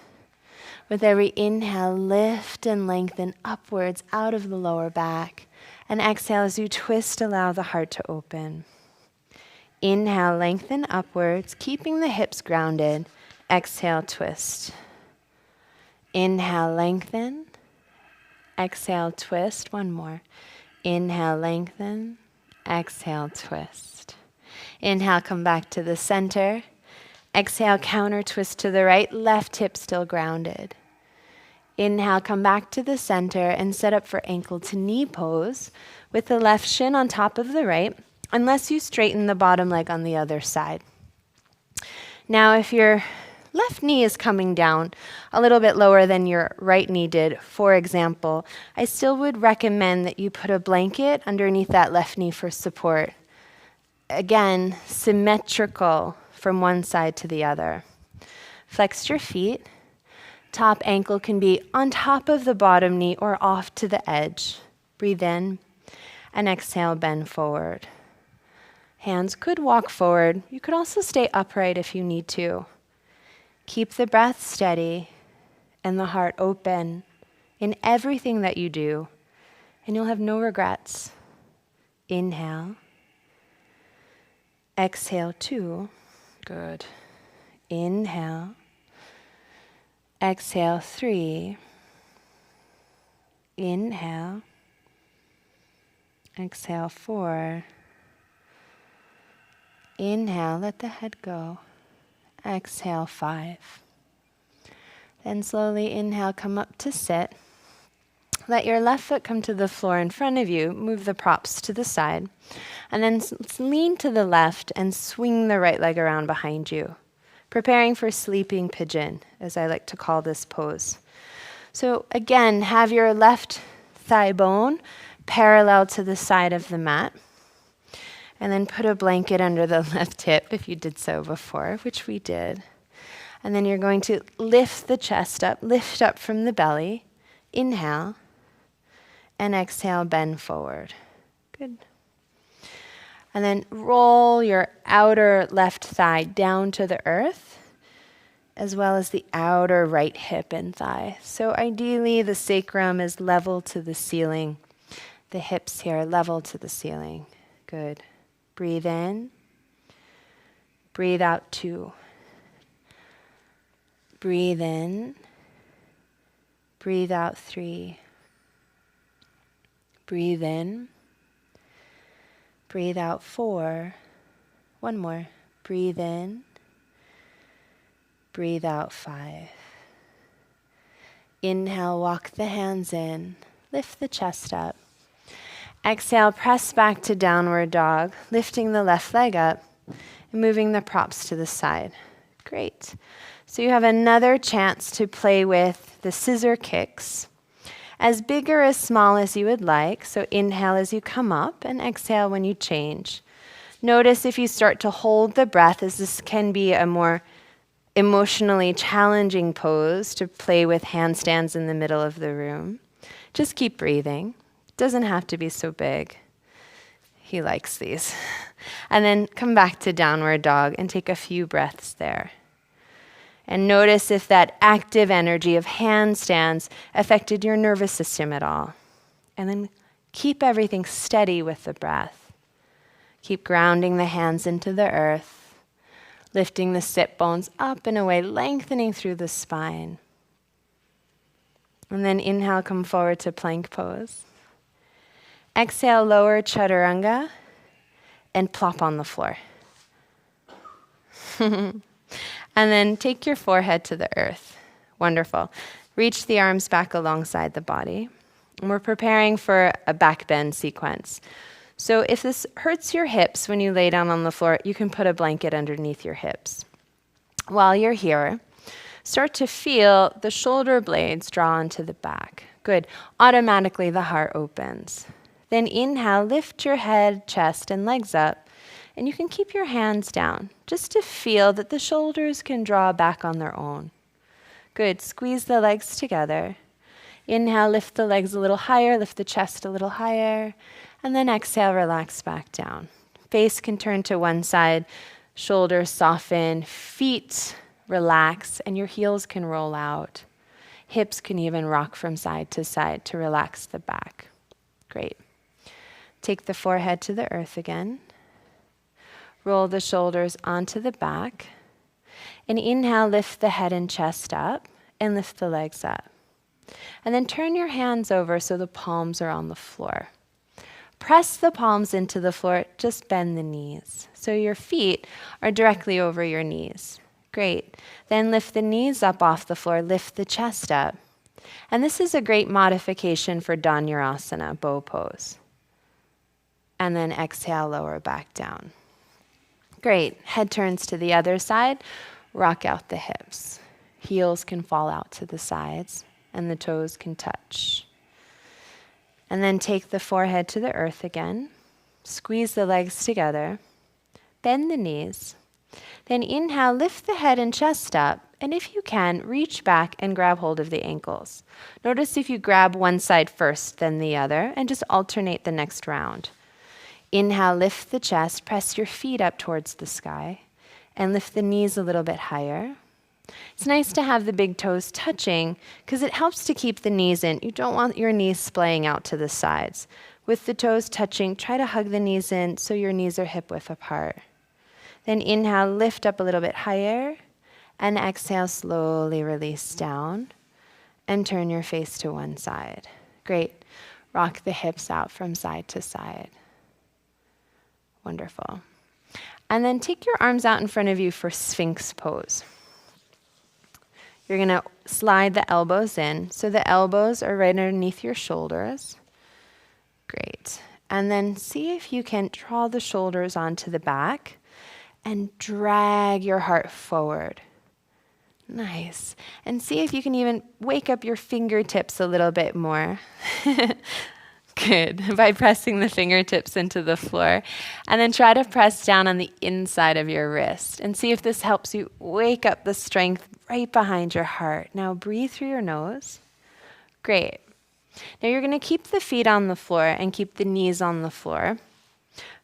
S1: With every inhale, lift and lengthen upwards out of the lower back. And exhale, as you twist, allow the heart to open. Inhale, lengthen upwards, keeping the hips grounded. Exhale, twist. Inhale, lengthen. Exhale, twist. One more. Inhale, lengthen. Exhale, twist. Inhale, come back to the center. Exhale, counter twist to the right, left hip still grounded. Inhale, come back to the center and set up for ankle to knee pose with the left shin on top of the right, unless you straighten the bottom leg on the other side. Now, if your left knee is coming down a little bit lower than your right knee did, for example, I still would recommend that you put a blanket underneath that left knee for support. Again, symmetrical from one side to the other. Flex your feet. Top ankle can be on top of the bottom knee or off to the edge. Breathe in and exhale, bend forward. Hands could walk forward. You could also stay upright if you need to. Keep the breath steady and the heart open in everything that you do, and you'll have no regrets. Inhale. Exhale, 2. Good. Inhale. Exhale, 3. Inhale. Exhale, 4. Inhale, let the head go. Exhale, 5. Then slowly inhale, come up to sit. Let your left foot come to the floor in front of you. Move the props to the side. And then lean to the left and swing the right leg around behind you. Preparing for sleeping pigeon, as I like to call this pose. So again, have your left thigh bone parallel to the side of the mat. And then put a blanket under the left hip if you did so before, which we did. And then you're going to lift the chest up, lift up from the belly. Inhale. And exhale, bend forward. Good. And then roll your outer left thigh down to the earth, as well as the outer right hip and thigh. So ideally, the sacrum is level to the ceiling. The hips here are level to the ceiling. Good. Breathe in. Breathe out 2. Breathe in. Breathe out 3. Breathe in. Breathe out 4. One more. Breathe in. Breathe out 5. Inhale, walk the hands in. Lift the chest up. Exhale, press back to downward dog, lifting the left leg up and moving the props to the side. Great. So you have another chance to play with the scissor kicks, as big or as small as you would like. So inhale as you come up and exhale when you change. Notice if you start to hold the breath, as this can be a more emotionally challenging pose to play with handstands in the middle of the room. Just keep breathing. Doesn't have to be so big. He likes these. And then come back to downward dog and take a few breaths there. And notice if that active energy of handstands affected your nervous system at all. And then keep everything steady with the breath. Keep grounding the hands into the earth, lifting the sit bones up and away, lengthening through the spine. And then inhale, come forward to plank pose. Exhale, lower chaturanga and plop on the floor. And then take your forehead to the earth. Wonderful. Reach the arms back alongside the body. And we're preparing for a back bend sequence. So if this hurts your hips when you lay down on the floor, you can put a blanket underneath your hips. While you're here, start to feel the shoulder blades draw into the back. Good. Automatically the heart opens. Then inhale, lift your head, chest, and legs up. And you can keep your hands down just to feel that the shoulders can draw back on their own. Good. Squeeze the legs together. Inhale, lift the legs a little higher, lift the chest a little higher. And then exhale, relax back down. Face can turn to one side, shoulders soften, feet relax, and your heels can roll out. Hips can even rock from side to relax the back. Great. Take the forehead to the earth again. Roll the shoulders onto the back. And inhale, lift the head and chest up, and lift the legs up. And then turn your hands over so the palms are on the floor. Press the palms into the floor, just bend the knees. So your feet are directly over your knees. Great. Then lift the knees up off the floor, lift the chest up. And this is a great modification for Dhanurasana, bow pose. And then exhale, lower back down. Great. Head turns to the other side, rock out the hips. Heels can fall out to the sides, and the toes can touch. And then take the forehead to the earth again. Squeeze the legs together. Bend the knees. Then inhale, lift the head and chest up. And if you can, reach back and grab hold of the ankles. Notice if you grab one side first, then the other, and just alternate the next round. Inhale, lift the chest, press your feet up towards the sky, and lift the knees a little bit higher. It's nice to have the big toes touching because it helps to keep the knees in. You don't want your knees splaying out to the sides. With the toes touching, try to hug the knees in so your knees are hip width apart. Then inhale, lift up a little bit higher, and exhale, slowly release down, and turn your face to one side. Great. Rock the hips out from side to side. Wonderful. And then take your arms out in front of you for Sphinx pose. You're going to slide the elbows in. So the elbows are right underneath your shoulders. Great. And then see if you can draw the shoulders onto the back and drag your heart forward. Nice. And see if you can even wake up your fingertips a little bit more. Good. By pressing the fingertips into the floor. And then try to press down on the inside of your wrist. And see if this helps you wake up the strength right behind your heart. Now breathe through your nose. Great. Now you're going to keep the feet on the floor and keep the knees on the floor.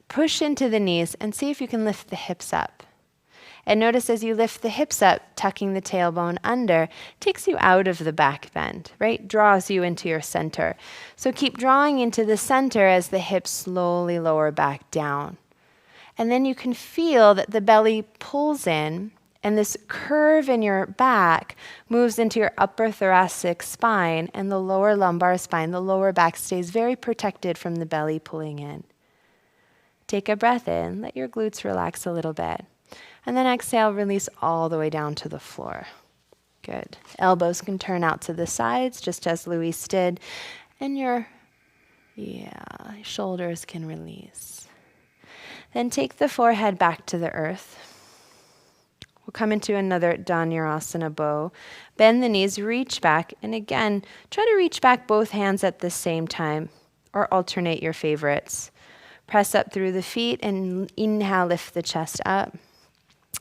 S1: Push into the knees and see if you can lift the hips up. And notice as you lift the hips up, tucking the tailbone under, takes you out of the back bend, right? Draws you into your center. So keep drawing into the center as the hips slowly lower back down. And then you can feel that the belly pulls in, and this curve in your back moves into your upper thoracic spine and the lower lumbar spine. The lower back stays very protected from the belly pulling in. Take a breath in, let your glutes relax a little bit. And then exhale, release all the way down to the floor. Good. Elbows can turn out to the sides, just as Luis did. And your shoulders can release. Then take the forehead back to the earth. We'll come into another Dhanurasana bow. Bend the knees, reach back. And again, try to reach back both hands at the same time, or alternate your favorites. Press up through the feet and inhale, lift the chest up.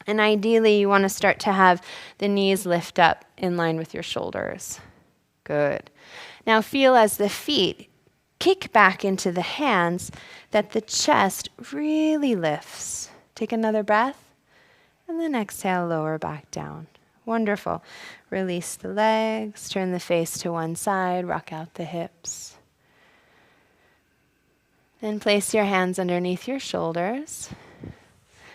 S1: And ideally, you want to start to have the knees lift up in line with your shoulders. Good. Now feel as the feet kick back into the hands that the chest really lifts. Take another breath, and then exhale, lower back down. Wonderful. Release the legs, turn the face to one side, rock out the hips. Then place your hands underneath your shoulders.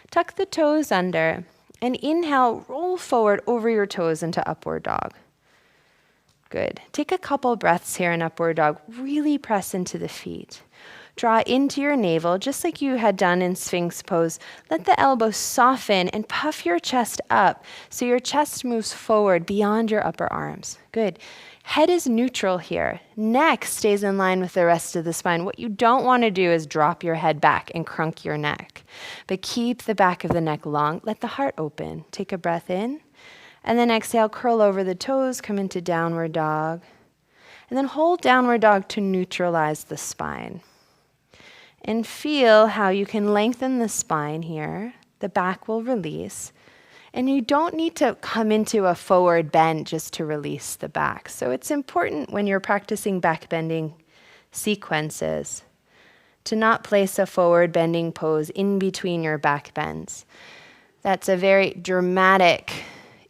S1: Tuck the toes under, and inhale, roll forward over your toes into upward dog. Good. Take a couple breaths here in upward dog. Really press into the feet. Draw into your navel, just like you had done in Sphinx pose. Let the elbows soften and puff your chest up so your chest moves forward beyond your upper arms. Good. Head is neutral here. Neck stays in line with the rest of the spine. What you don't want to do is drop your head back and crunk your neck. But keep the back of the neck long. Let the heart open. Take a breath in. And then exhale, curl over the toes, come into downward dog. And then hold downward dog to neutralize the spine. And feel how you can lengthen the spine here. The back will release. And you don't need to come into a forward bend just to release the back. So it's important when you're practicing back bending sequences to not place a forward bending pose in between your back bends. That's a very dramatic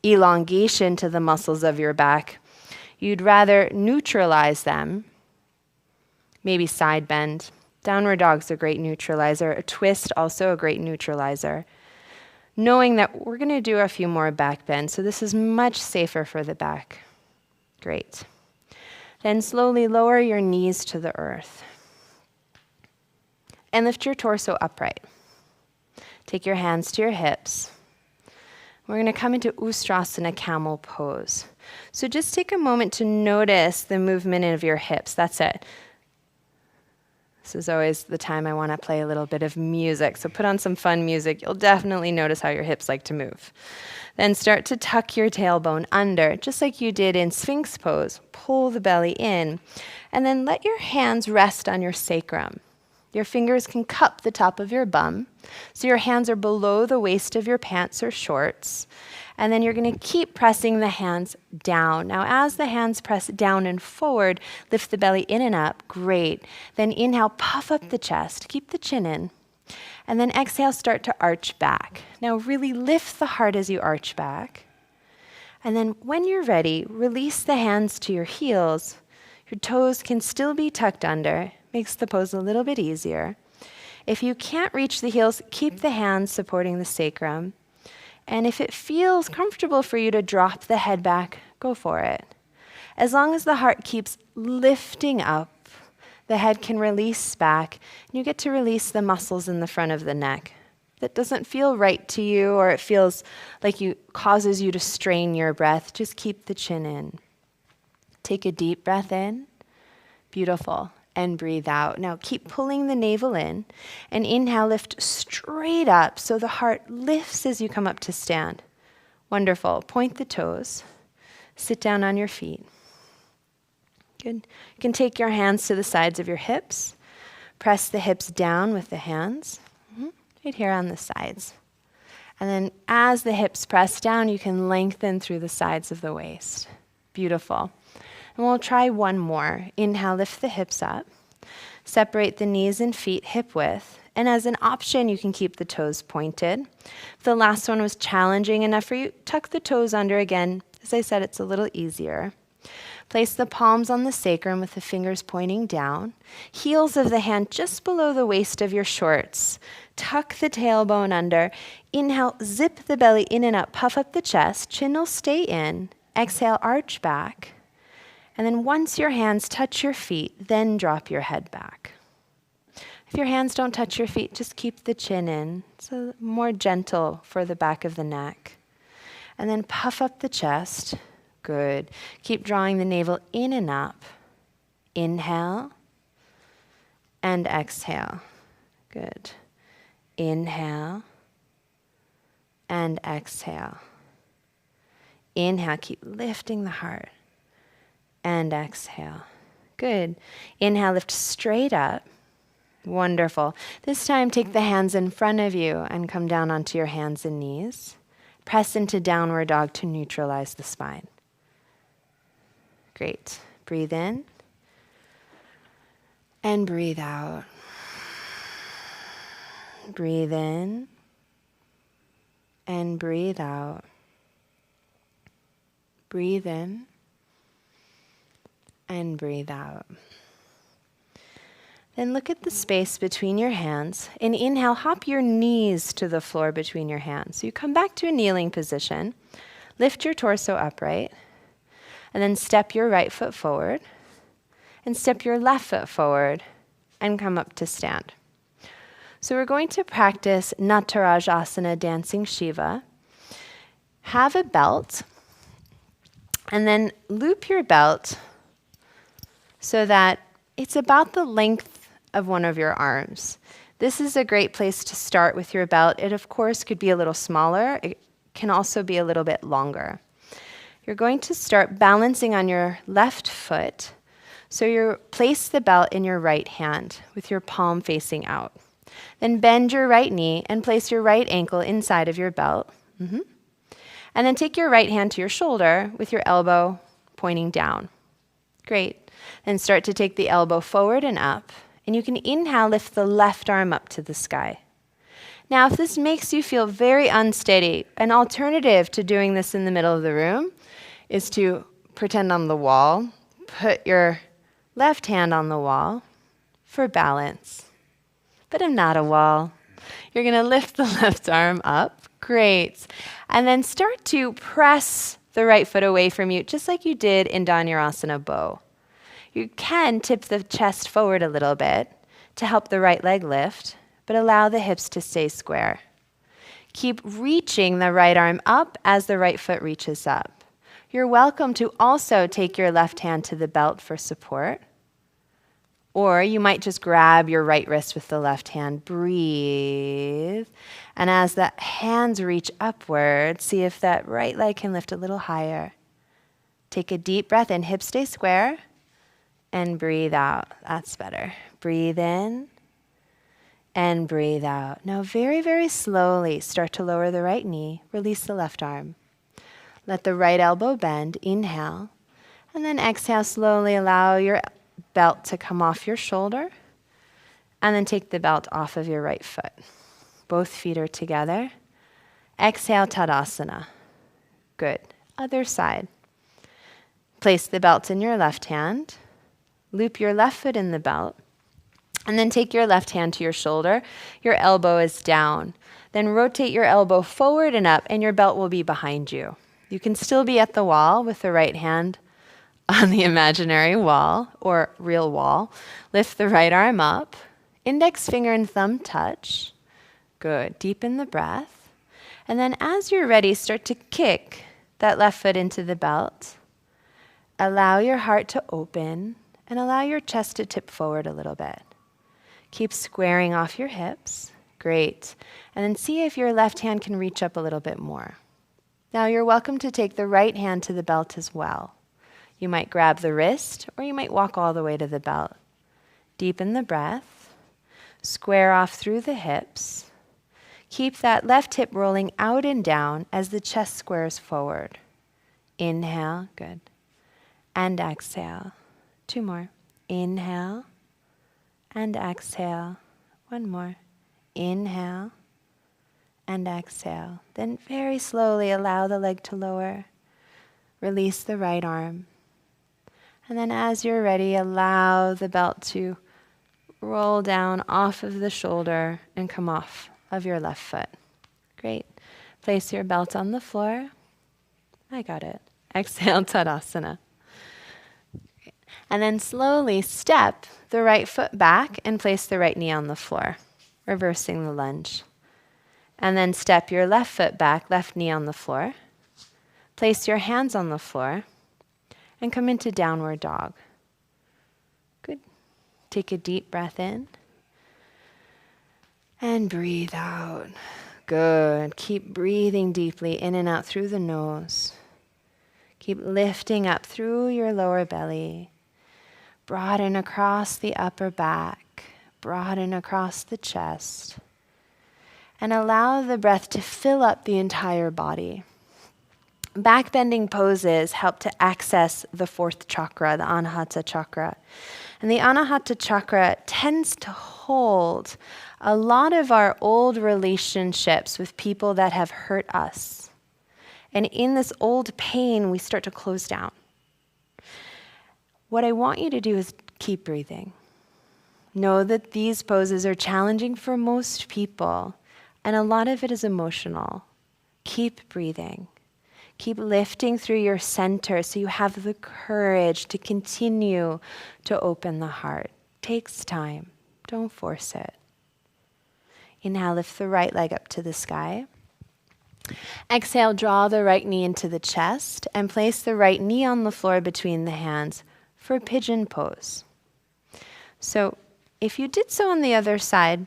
S1: elongation to the muscles of your back. You'd rather neutralize them, maybe side bend. Downward dog's a great neutralizer. A twist, also a great neutralizer. Knowing that we're going to do a few more back bends, so this is much safer for the back. Great. Then slowly lower your knees to the earth. And lift your torso upright. Take your hands to your hips. We're going to come into Ustrasana, camel pose. So just take a moment to notice the movement of your hips. That's it. This is always the time I want to play a little bit of music. So put on some fun music. You'll definitely notice how your hips like to move. Then start to tuck your tailbone under, just like you did in Sphinx pose. Pull the belly in. And then let your hands rest on your sacrum. Your fingers can cup the top of your bum. So your hands are below the waist of your pants or shorts. And then you're going to keep pressing the hands down. Now, as the hands press down and forward, lift the belly in and up. Great. Then inhale, puff up the chest. Keep the chin in. And then exhale, start to arch back. Now, really lift the heart as you arch back. And then when you're ready, release the hands to your heels. Your toes can still be tucked under. Makes the pose a little bit easier. If you can't reach the heels, keep the hands supporting the sacrum. And if it feels comfortable for you to drop the head back, go for it. As long as the heart keeps lifting up, the head can release back, and you get to release the muscles in the front of the neck. That doesn't feel right to you, or it feels like causes you to strain your breath, just keep the chin in. Take a deep breath in. Beautiful. And breathe out. Now keep pulling the navel in, and inhale, lift straight up so the heart lifts as you come up to stand. Wonderful. Point the toes. Sit down on your feet. Good. You can take your hands to the sides of your hips. Press the hips down with the hands. Right here on the sides. And then as the hips press down, you can lengthen through the sides of the waist. Beautiful. And we'll try one more. Inhale, lift the hips up. Separate the knees and feet hip width. And as an option, you can keep the toes pointed. If the last one was challenging enough for you, tuck the toes under again. As I said, it's a little easier. Place the palms on the sacrum with the fingers pointing down. Heels of the hand just below the waist of your shorts. Tuck the tailbone under. Inhale, zip the belly in and up. Puff up the chest. Chin will stay in. Exhale, arch back. And then once your hands touch your feet, then drop your head back. If your hands don't touch your feet, just keep the chin in. So more gentle for the back of the neck. And then puff up the chest. Good. Keep drawing the navel in and up. Inhale and exhale. Good. Inhale and exhale. Inhale, keep lifting the heart. And exhale. Good. Inhale, lift straight up. Wonderful. This time, take the hands in front of you and come down onto your hands and knees. Press into downward dog to neutralize the spine. Great. Breathe in. And breathe out. Breathe in. And breathe out. Breathe in. And breathe out. Then look at the space between your hands. And inhale, hop your knees to the floor between your hands. So you come back to a kneeling position. Lift your torso upright. And then step your right foot forward. And step your left foot forward. And come up to stand. So we're going to practice Natarajasana, dancing Shiva. Have a belt And then loop your belt so that it's about the length of one of your arms. This is a great place to start with your belt. It, of course, could be a little smaller. It can also be a little bit longer. You're going to start balancing on your left foot. So you place the belt in your right hand with your palm facing out. Then bend your right knee and place your right ankle inside of your belt. And then take your right hand to your shoulder with your elbow pointing down. Great. Then start to take the elbow forward and up. And you can inhale, lift the left arm up to the sky. Now, if this makes you feel very unsteady, an alternative to doing this in the middle of the room is to pretend on the wall. Put your left hand on the wall for balance. But I'm not a wall. You're going to lift the left arm up. Great. And then start to press the right foot away from you, just like you did in Dhanurasana bow. You can tip the chest forward a little bit to help the right leg lift, but allow the hips to stay square. Keep reaching the right arm up as the right foot reaches up. You're welcome to also take your left hand to the belt for support. Or you might just grab your right wrist with the left hand. Breathe. And as the hands reach upward, see if that right leg can lift a little higher. Take a deep breath in, hips stay square. And breathe out. That's better. Breathe in and breathe out. Now very, very slowly start to lower the right knee. Release the left arm. Let the right elbow bend. Inhale. And then exhale slowly. Allow your belt to come off your shoulder. And then take the belt off of your right foot. Both feet are together. Exhale, Tadasana. Good. Other side. Place the belt in your left hand. Loop your left foot in the belt, and then take your left hand to your shoulder. Your elbow is down. Then rotate your elbow forward and up, and your belt will be behind you. You can still be at the wall with the right hand on the imaginary wall or real wall. Lift the right arm up. Index finger and thumb touch. Good. Deepen the breath. And then as you're ready, start to kick that left foot into the belt. Allow your heart to open. And allow your chest to tip forward a little bit. Keep squaring off your hips. Great. And then see if your left hand can reach up a little bit more. Now you're welcome to take the right hand to the belt as well. You might grab the wrist, or you might walk all the way to the belt. Deepen the breath. Square off through the hips. Keep that left hip rolling out and down as the chest squares forward. Inhale. Good. And exhale. 2 more. Inhale and exhale. 1 more. Inhale and exhale. Then very slowly allow the leg to lower. Release the right arm. And then as you're ready, allow the belt to roll down off of the shoulder and come off of your left foot. Great. Place your belt on the floor. I got it. Exhale, Tadasana. And then slowly step the right foot back and place the right knee on the floor, reversing the lunge. And then step your left foot back, left knee on the floor. Place your hands on the floor and come into downward dog. Good. Take a deep breath in and breathe out. Good. Keep breathing deeply in and out through the nose. Keep lifting up through your lower belly. Broaden across the upper back. Broaden across the chest. And allow the breath to fill up the entire body. Back-bending poses help to access the 4th chakra, the Anahata chakra. And the Anahata chakra tends to hold a lot of our old relationships with people that have hurt us. And in this old pain, we start to close down. What I want you to do is keep breathing. Know that these poses are challenging for most people, and a lot of it is emotional. Keep breathing. Keep lifting through your center so you have the courage to continue to open the heart. Takes time. Don't force it. Inhale, lift the right leg up to the sky. Exhale, draw the right knee into the chest and place the right knee on the floor between the hands for pigeon pose. So if you did so on the other side,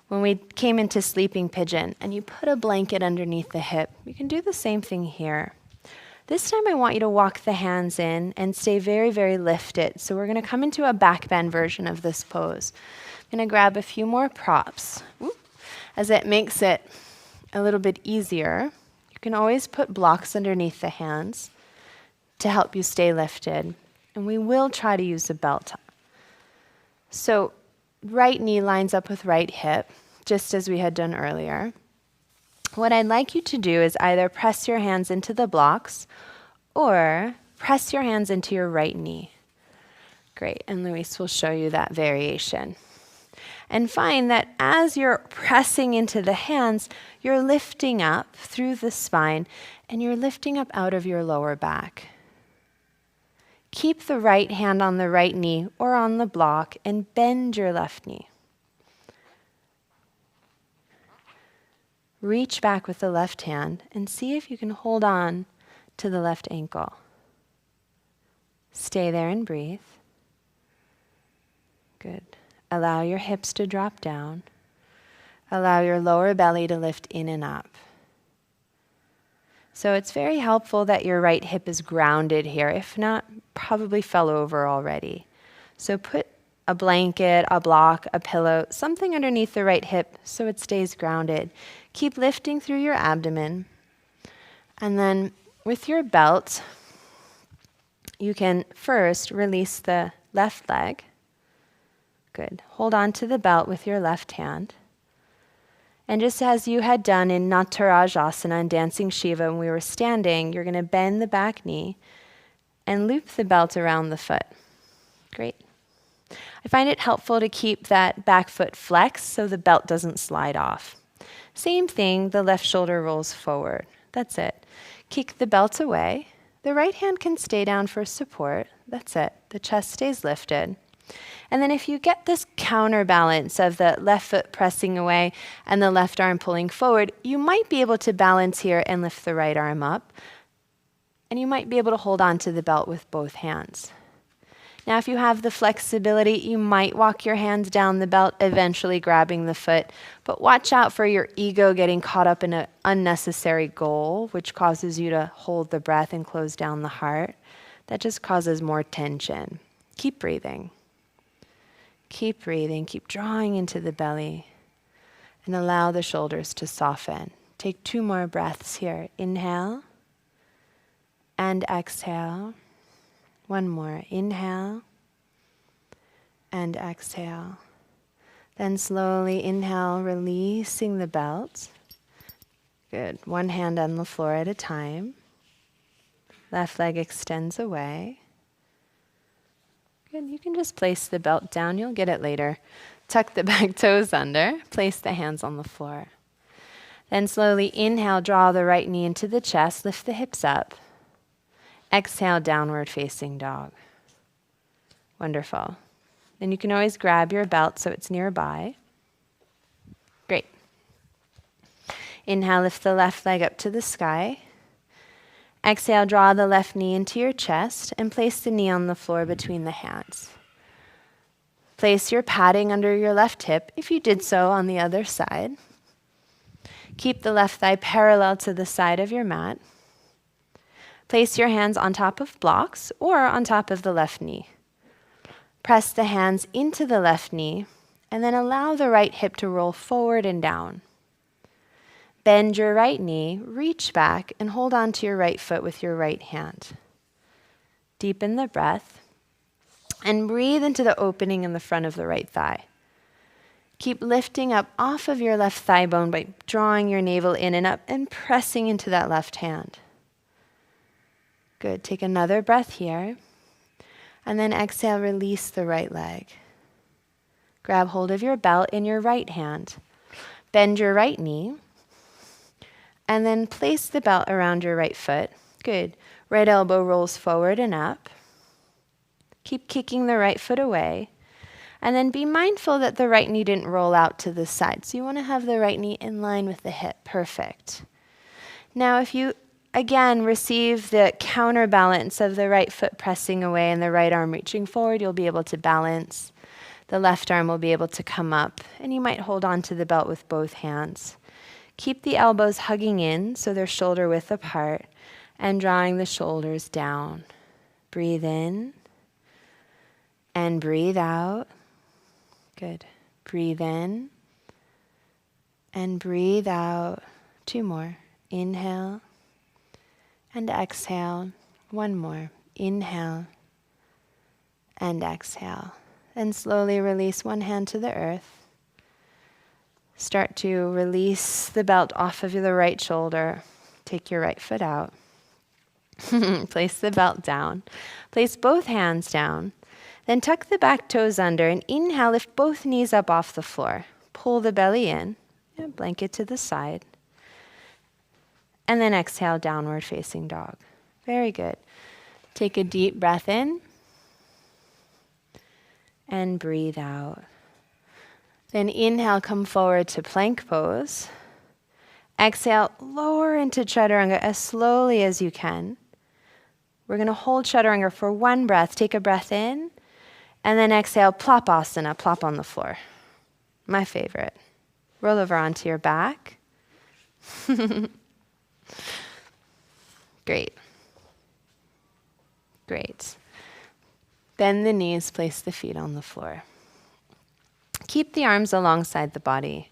S1: when we came into sleeping pigeon and you put a blanket underneath the hip, you can do the same thing here. This time I want you to walk the hands in and stay very, very lifted. So we're going to come into a back bend version of this pose. I'm going to grab a few more props. As it makes it a little bit easier, you can always put blocks underneath the hands to help you stay lifted. And we will try to use a belt. So right knee lines up with right hip, just as we had done earlier. What I'd like you to do is either press your hands into the blocks or press your hands into your right knee. Great, and Luis will show you that variation. And find that as you're pressing into the hands, you're lifting up through the spine and you're lifting up out of your lower back. Keep the right hand on the right knee or on the block and bend your left knee. Reach back with the left hand and see if you can hold on to the left ankle. Stay there and breathe. Good. Allow your hips to drop down. Allow your lower belly to lift in and up. So it's very helpful that your right hip is grounded here. If not, probably fell over already. So put a blanket, a block, a pillow, something underneath the right hip so it stays grounded. Keep lifting through your abdomen. And then with your belt, you can first release the left leg. Good. Hold on to the belt with your left hand. And just as you had done in Natarajasana and Dancing Shiva when we were standing, you're going to bend the back knee and loop the belt around the foot. Great. I find it helpful to keep that back foot flexed so the belt doesn't slide off. Same thing, the left shoulder rolls forward. That's it. Kick the belt away. The right hand can stay down for support. That's it. The chest stays lifted. And then if you get this counterbalance of the left foot pressing away and the left arm pulling forward, you might be able to balance here and lift the right arm up. And you might be able to hold on to the belt with both hands. Now, if you have the flexibility, you might walk your hands down the belt, eventually grabbing the foot. But watch out for your ego getting caught up in an unnecessary goal, which causes you to hold the breath and close down the heart. That just causes more tension. Keep breathing. Keep breathing. Keep drawing into the belly. And allow the shoulders to soften. Take 2 more breaths here. Inhale and exhale. 1 more. Inhale and exhale. Then slowly inhale, releasing the belt. Good. 1 hand on the floor at a time. Left leg extends away. Good. You can just place the belt down. You'll get it later. Tuck the back toes under. Place the hands on the floor. Then slowly inhale, draw the right knee into the chest. Lift the hips up. Exhale, downward facing dog. Wonderful. Then you can always grab your belt so it's nearby. Great. Inhale, lift the left leg up to the sky. Exhale, draw the left knee into your chest and place the knee on the floor between the hands. Place your padding under your left hip if you did so on the other side. Keep the left thigh parallel to the side of your mat. Place your hands on top of blocks or on top of the left knee. Press the hands into the left knee and then allow the right hip to roll forward and down. Bend your right knee, reach back, and hold on to your right foot with your right hand. Deepen the breath and breathe into the opening in the front of the right thigh. Keep lifting up off of your left thigh bone by drawing your navel in and up and pressing into that left hand. Good. Take another breath here. And then exhale, release the right leg. Grab hold of your belt in your right hand. Bend your right knee. And then place the belt around your right foot. Good. Right elbow rolls forward and up. Keep kicking the right foot away. And then be mindful that the right knee didn't roll out to the side. So you want to have the right knee in line with the hip. Perfect. Now, if you, again, receive the counterbalance of the right foot pressing away and the right arm reaching forward, you'll be able to balance. The left arm will be able to come up, and you might hold on to the belt with both hands. Keep the elbows hugging in so they're shoulder width apart, and drawing the shoulders down. Breathe in and breathe out. Good. Breathe in and breathe out. 2 more. Inhale and exhale. 1 more. Inhale and exhale. Then slowly release one hand to the earth. Start to release the belt off of the right shoulder. Take your right foot out. Place the belt down. Place both hands down. Then tuck the back toes under and inhale, lift both knees up off the floor. Pull the belly in. Blanket to the side. And then exhale, downward facing dog. Very good. Take a deep breath in. And breathe out. Then inhale, come forward to plank pose. Exhale, lower into chaturanga as slowly as you can. We're going to hold chaturanga for 1 breath. Take a breath in, and then exhale, plop asana, plop on the floor. My favorite. Roll over onto your back. Great. Great. Bend the knees, place the feet on the floor. Keep the arms alongside the body.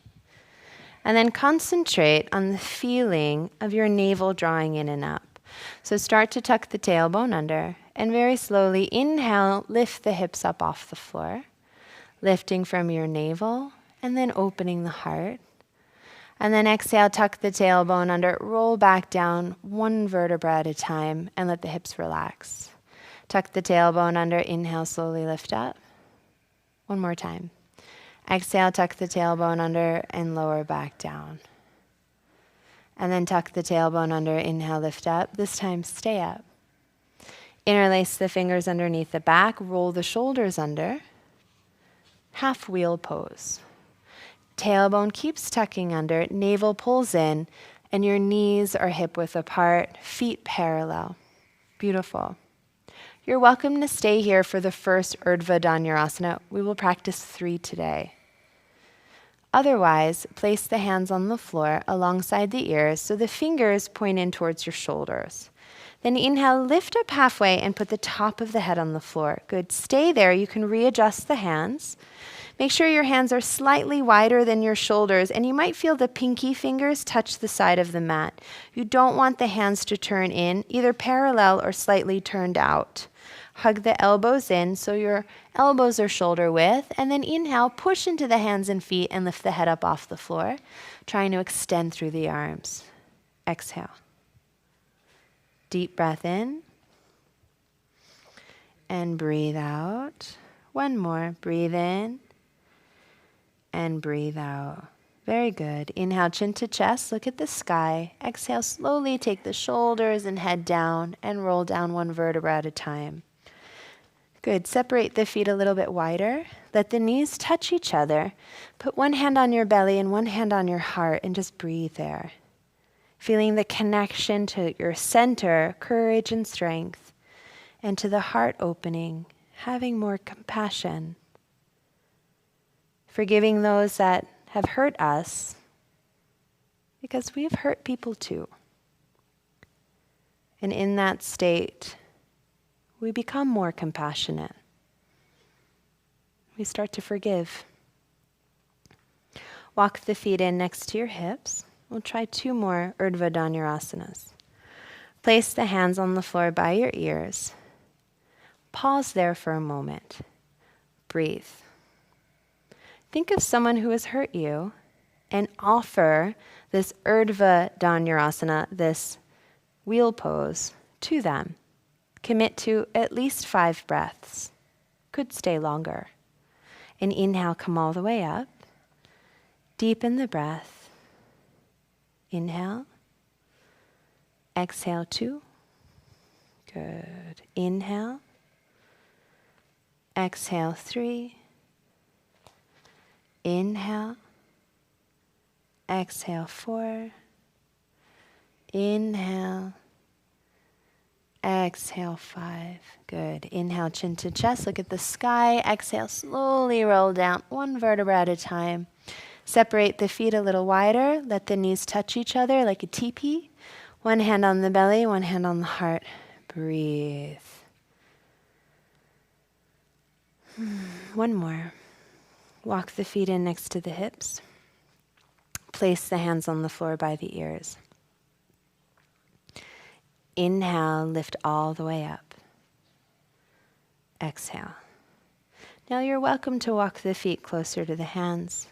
S1: And then concentrate on the feeling of your navel drawing in and up. So start to tuck the tailbone under, and very slowly inhale, lift the hips up off the floor, lifting from your navel, and then opening the heart. And then exhale, tuck the tailbone under, roll back down 1 vertebra at a time, and let the hips relax. Tuck the tailbone under, inhale, slowly lift up. 1 more time. Exhale, tuck the tailbone under and lower back down. And then tuck the tailbone under, inhale, lift up. This time, stay up. Interlace the fingers underneath the back, roll the shoulders under. Half wheel pose. Tailbone keeps tucking under, navel pulls in, and your knees are hip width apart, feet parallel. Beautiful. You're welcome to stay here for the first Urdhva Dhanurasana. We will practice 3 today. Otherwise, place the hands on the floor alongside the ears so the fingers point in towards your shoulders. Then inhale, lift up halfway and put the top of the head on the floor. Good. Stay there. You can readjust the hands. Make sure your hands are slightly wider than your shoulders, and you might feel the pinky fingers touch the side of the mat. You don't want the hands to turn in, either parallel or slightly turned out. Hug the elbows in so your elbows are shoulder width, and then inhale, push into the hands and feet and lift the head up off the floor, trying to extend through the arms. Exhale. Deep breath in. And breathe out. 1 more. Breathe in. And breathe out. Very good. Inhale, chin to chest. Look at the sky. Exhale, slowly take the shoulders and head down and roll down 1 vertebra at a time. Good. Separate the feet a little bit wider. Let the knees touch each other. Put 1 hand on your belly and 1 hand on your heart and just breathe there. Feeling the connection to your center, courage and strength, and to the heart opening, having more compassion. Forgiving those that have hurt us, because we've hurt people too. And in that state, we become more compassionate. We start to forgive. Walk the feet in next to your hips. We'll try 2 more Urdhva Dhanurasanas. Place the hands on the floor by your ears. Pause there for a moment. Breathe. Think of someone who has hurt you and offer this Urdhva Dhanurasana, this wheel pose, to them. Commit to at least 5 breaths. Could stay longer. And inhale, come all the way up. Deepen the breath. Inhale. Exhale 2. Good. Inhale. Exhale 3. Inhale. Exhale 4. Inhale. Exhale, 5. Good. Inhale, chin to chest. Look at the sky. Exhale, slowly roll down, one vertebra at a time. Separate the feet a little wider. Let the knees touch each other like a teepee. One hand on the belly, one hand on the heart. Breathe. One more. Walk the feet in next to the hips. Place the hands on the floor by the ears. Inhale, lift all the way up. Exhale. Now you're welcome to walk the feet closer to the hands.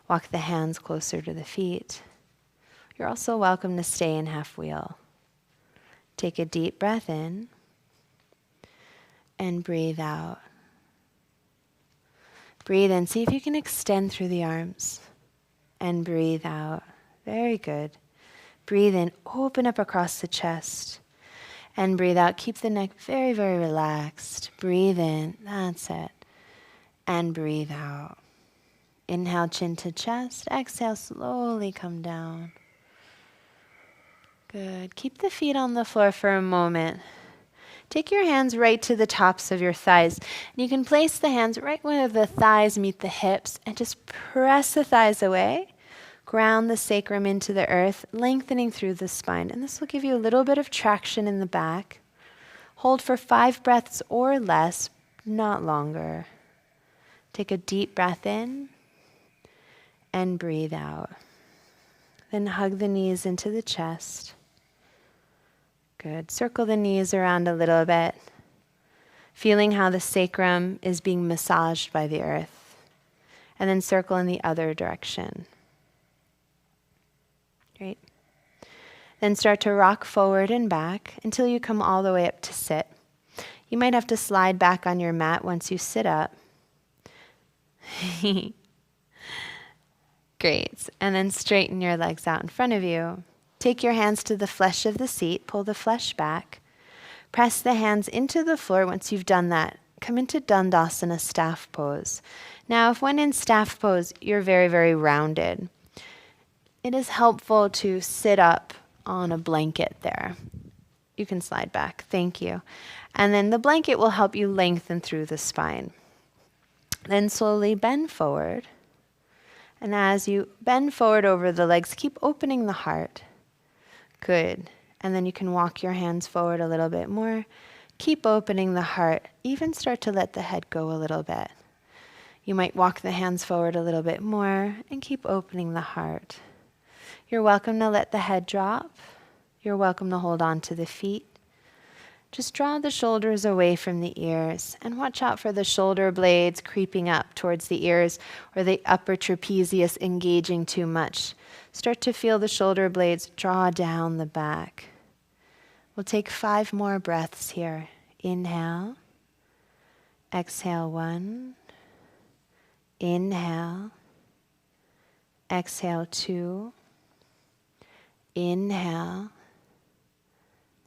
S1: Walk the hands closer to the feet. You're also welcome to stay in half wheel. Take a deep breath in and breathe out. Breathe in. See if you can extend through the arms. And breathe out. Very good. Breathe in. Open up across the chest. And breathe out. Keep the neck very, very relaxed. Breathe in. That's it. And breathe out. Inhale, chin to chest. Exhale, slowly come down. Good. Keep the feet on the floor for a moment. Take your hands right to the tops of your thighs. And you can place the hands right where the thighs meet the hips and just press the thighs away. Ground the sacrum into the earth, lengthening through the spine. And this will give you a little bit of traction in the back. Hold for 5 breaths or less, not longer. Take a deep breath in and breathe out. Then hug the knees into the chest. Good. Circle the knees around a little bit, feeling how the sacrum is being massaged by the earth. And then circle in the other direction. Great. Then start to rock forward and back until you come all the way up to sit. You might have to slide back on your mat once you sit up. Great. And then straighten your legs out in front of you. Take your hands to the flesh of the seat. Pull the flesh back. Press the hands into the floor. Once you've done that, come into Dandasana, staff pose. Now, if when in staff pose, you're very, very rounded, it is helpful to sit up on a blanket there. You can slide back. Thank you. And then the blanket will help you lengthen through the spine. Then slowly bend forward. And as you bend forward over the legs, keep opening the heart. Good. And then you can walk your hands forward a little bit more. Keep opening the heart. Even start to let the head go a little bit. You might walk the hands forward a little bit more and keep opening the heart. You're welcome to let the head drop. You're welcome to hold on to the feet. Just draw the shoulders away from the ears and watch out for the shoulder blades creeping up towards the ears or the upper trapezius engaging too much. Start to feel the shoulder blades draw down the back. We'll take 5 more breaths here. Inhale. Exhale 1. Inhale. Exhale 2. Inhale.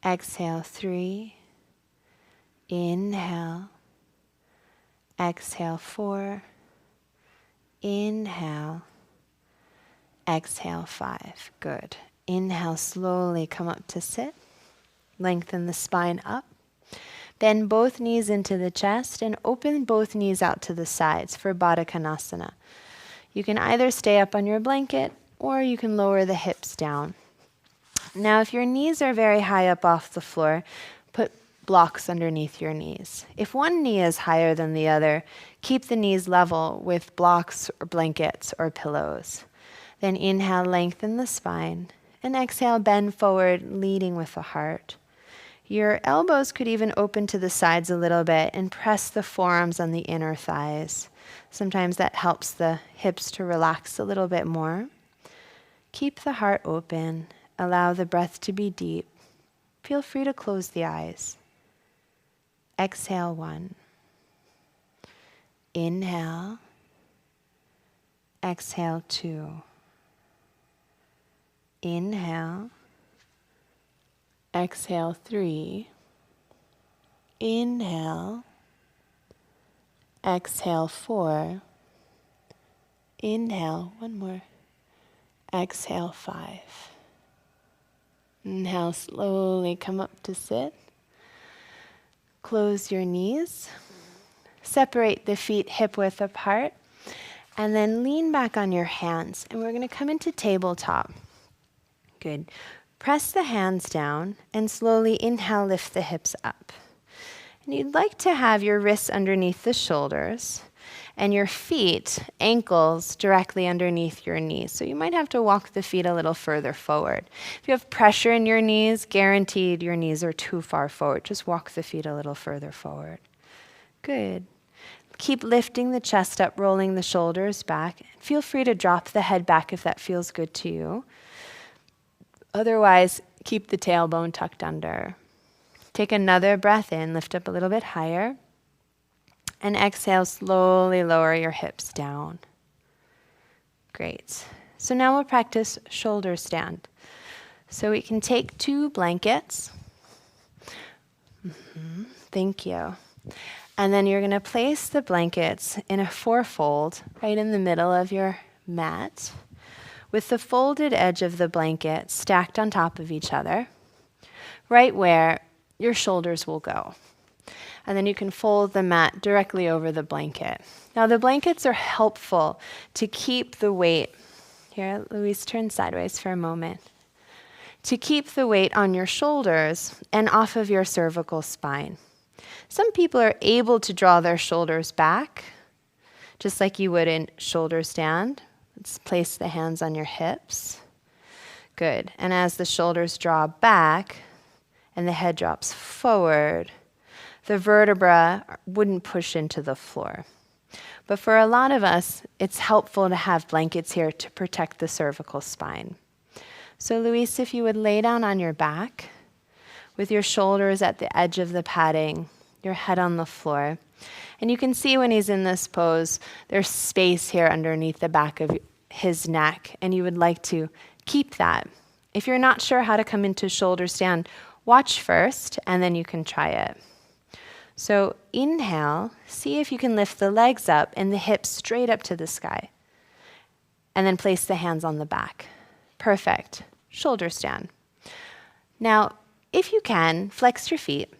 S1: Exhale 3. Inhale. Exhale 4. Inhale. Exhale 5. Good. Inhale, slowly come up to sit. Lengthen the spine up. Bend both knees into the chest and open both knees out to the sides for Baddha Konasana. You can either stay up on your blanket or you can lower the hips down. Now, if your knees are very high up off the floor, put blocks underneath your knees. If one knee is higher than the other, keep the knees level with blocks or blankets or pillows. Then inhale, lengthen the spine, and exhale, bend forward, leading with the heart. Your elbows could even open to the sides a little bit and press the forearms on the inner thighs. Sometimes that helps the hips to relax a little bit more. Keep the heart open. Allow the breath to be deep. Feel free to close the eyes. Exhale 1. Inhale. Exhale 2. Inhale. Exhale 3. Inhale. Exhale 4. Inhale, one more. Exhale 5. Inhale, slowly come up to sit. Close your knees. Separate the feet hip width apart. And then lean back on your hands. And we're going to come into tabletop. Good. Press the hands down and slowly inhale, lift the hips up. And you'd like to have your wrists underneath the shoulders and your feet, ankles, directly underneath your knees. So you might have to walk the feet a little further forward. If you have pressure in your knees, guaranteed your knees are too far forward. Just walk the feet a little further forward. Good. Keep lifting the chest up, rolling the shoulders back. Feel free to drop the head back if that feels good to you. Otherwise, keep the tailbone tucked under. Take another breath in, lift up a little bit higher. And exhale, slowly lower your hips down. Great. So now we'll practice shoulder stand. So we can take 2 blankets. Thank you. And then you're going to place the blankets in a 4-fold right in the middle of your mat, with the folded edge of the blanket stacked on top of each other, right where your shoulders will go. And then you can fold the mat directly over the blanket. Now the blankets are helpful to keep the weight. Here, Louise, turn sideways for a moment. To keep the weight on your shoulders and off of your cervical spine. Some people are able to draw their shoulders back, just like you would in shoulder stand. Let's place the hands on your hips. Good. And as the shoulders draw back and the head drops forward, the vertebra wouldn't push into the floor. But for a lot of us, it's helpful to have blankets here to protect the cervical spine. So Luis, if you would lay down on your back with your shoulders at the edge of the padding, your head on the floor. And you can see when he's in this pose, there's space here underneath the back of his neck, and you would like to keep that. If you're not sure how to come into shoulder stand, watch first, and then you can try it. So inhale, see if you can lift the legs up and the hips straight up to the sky. And then place the hands on the back. Perfect. Shoulder stand. Now, if you can, flex your feet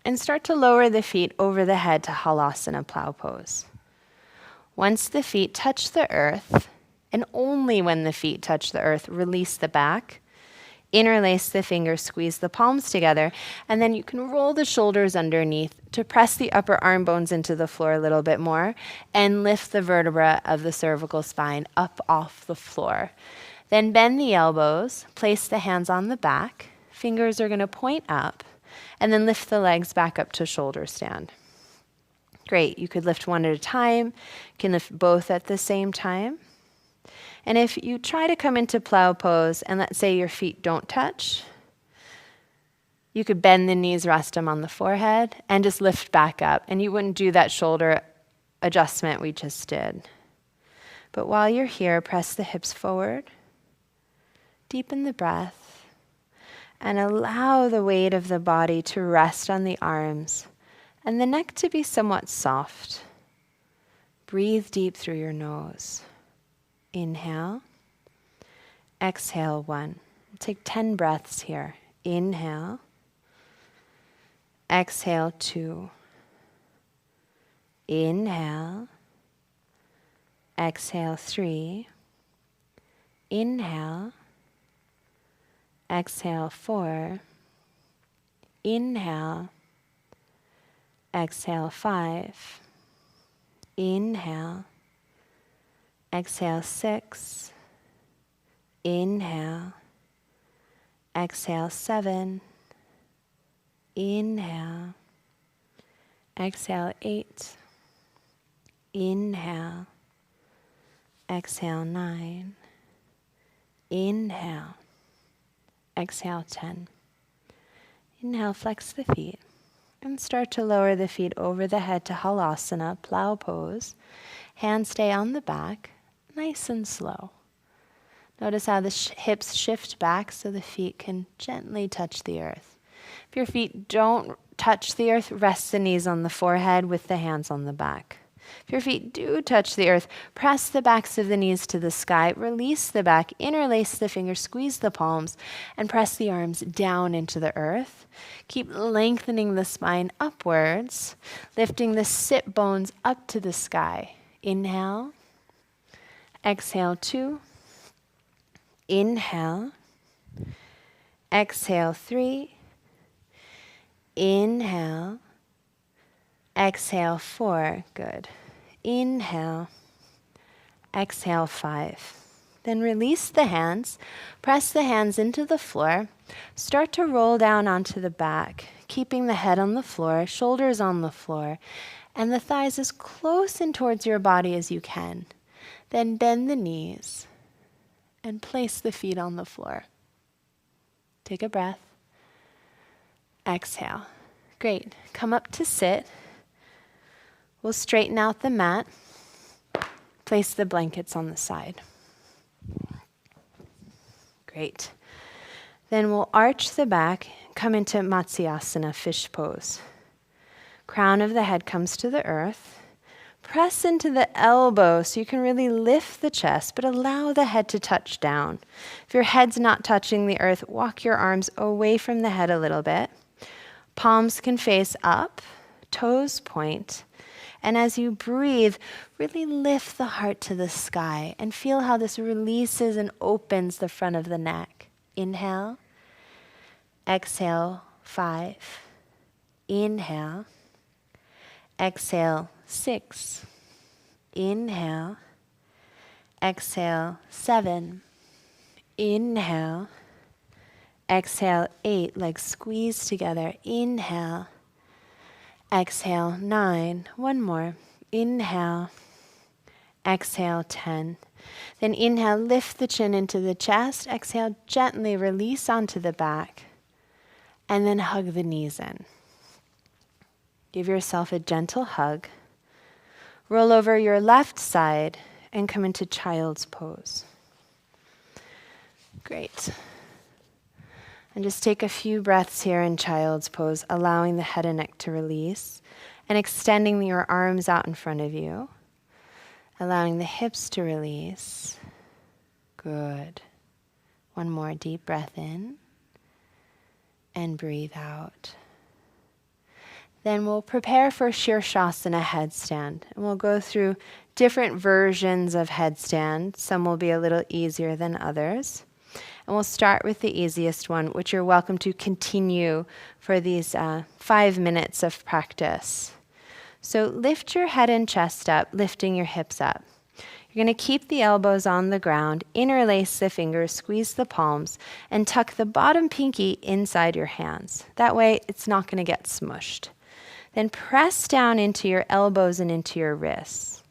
S1: and start to lower the feet over the head to Halasana plow pose. Once the feet touch the earth, and only when the feet touch the earth, release the back. Interlace the fingers, squeeze the palms together, and then you can roll the shoulders underneath to press the upper arm bones into the floor a little bit more and lift the vertebra of the cervical spine up off the floor. Then bend the elbows, place the hands on the back, fingers are going to point up, and then lift the legs back up to shoulder stand. Great, you could lift one at a time, you can lift both at the same time. And if you try to come into plow pose and let's say your feet don't touch, you could bend the knees, rest them on the forehead, and just lift back up. And you wouldn't do that shoulder adjustment we just did. But while you're here, press the hips forward, deepen the breath, and allow the weight of the body to rest on the arms and the neck to be somewhat soft. Breathe deep through your nose. Inhale. Exhale 1. Take 10 breaths here. Inhale. Exhale 2. Inhale. Exhale 3. Inhale. Exhale 4. Inhale. Exhale 5. Inhale. Exhale 6. Inhale. Exhale 7. Inhale. Exhale 8. Inhale. Exhale 9. Inhale. Exhale 10. Inhale, flex the feet. And start to lower the feet over the head to Halasana, plow pose. Hands stay on the back, nice and slow. Notice how the hips shift back so the feet can gently touch the earth. If your feet don't touch the earth, rest the knees on the forehead with the hands on the back. If your feet do touch the earth, press the backs of the knees to the sky, release the back, interlace the fingers, squeeze the palms, and press the arms down into the earth. Keep lengthening the spine upwards, lifting the sit bones up to the sky. Inhale. Exhale 2. Inhale. Exhale 3. Inhale. Exhale 4. Good. Inhale. Exhale 5. Then release the hands. Press the hands into the floor. Start to roll down onto the back, keeping the head on the floor, shoulders on the floor, and the thighs as close in towards your body as you can. Then bend the knees and place the feet on the floor. Take a breath. Exhale. Great. Come up to sit. We'll straighten out the mat. Place the blankets on the side. Great. Then we'll arch the back, come into Matsyasana, fish pose. Crown of the head comes to the earth. Press into the elbow so you can really lift the chest, but allow the head to touch down. If your head's not touching the earth, walk your arms away from the head a little bit. Palms can face up, toes point. And as you breathe, really lift the heart to the sky and feel how this releases and opens the front of the neck. Inhale. Exhale 5. Inhale. Exhale 6. Inhale. Exhale 7. Inhale. Exhale 8. Legs squeeze together. Inhale. Exhale 9. One more. Inhale. Exhale 10. Then inhale, lift the chin into the chest. Exhale, gently release onto the back. And then hug the knees in. Give yourself a gentle hug. Roll over your left side and come into child's pose. Great. And just take a few breaths here in child's pose, allowing the head and neck to release and extending your arms out in front of you, allowing the hips to release. Good. One more deep breath in and breathe out. Then we'll prepare for Shirshasana headstand, and we'll go through different versions of headstand. Some will be a little easier than others. And we'll start with the easiest one, which you're welcome to continue for these 5 minutes of practice. So lift your head and chest up, lifting your hips up. You're going to keep the elbows on the ground, interlace the fingers, squeeze the palms, and tuck the bottom pinky inside your hands. That way, it's not going to get smushed. Then press down into your elbows and into your wrists.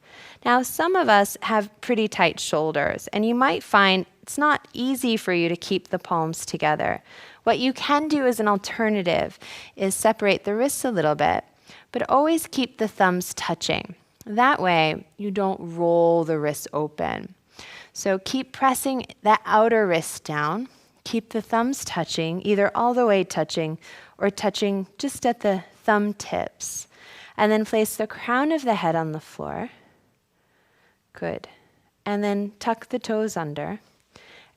S1: Now, some of us have pretty tight shoulders, and you might find it's not easy for you to keep the palms together. What you can do as an alternative is separate the wrists a little bit, but always keep the thumbs touching. That way, you don't roll the wrists open. So keep pressing that outer wrist down. Keep the thumbs touching, either all the way touching or touching just at the thumb tips. And then place the crown of the head on the floor. Good. And then tuck the toes under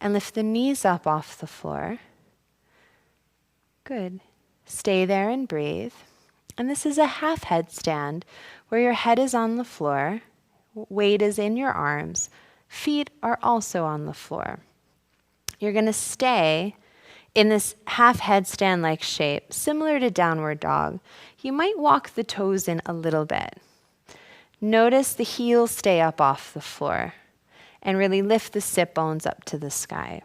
S1: and lift the knees up off the floor. Good. Stay there and breathe. And this is a half headstand where your head is on the floor, weight is in your arms, feet are also on the floor. You're going to stay in this half headstand-like shape, similar to downward dog. You might walk the toes in a little bit. Notice the heels stay up off the floor and really lift the sit bones up to the sky.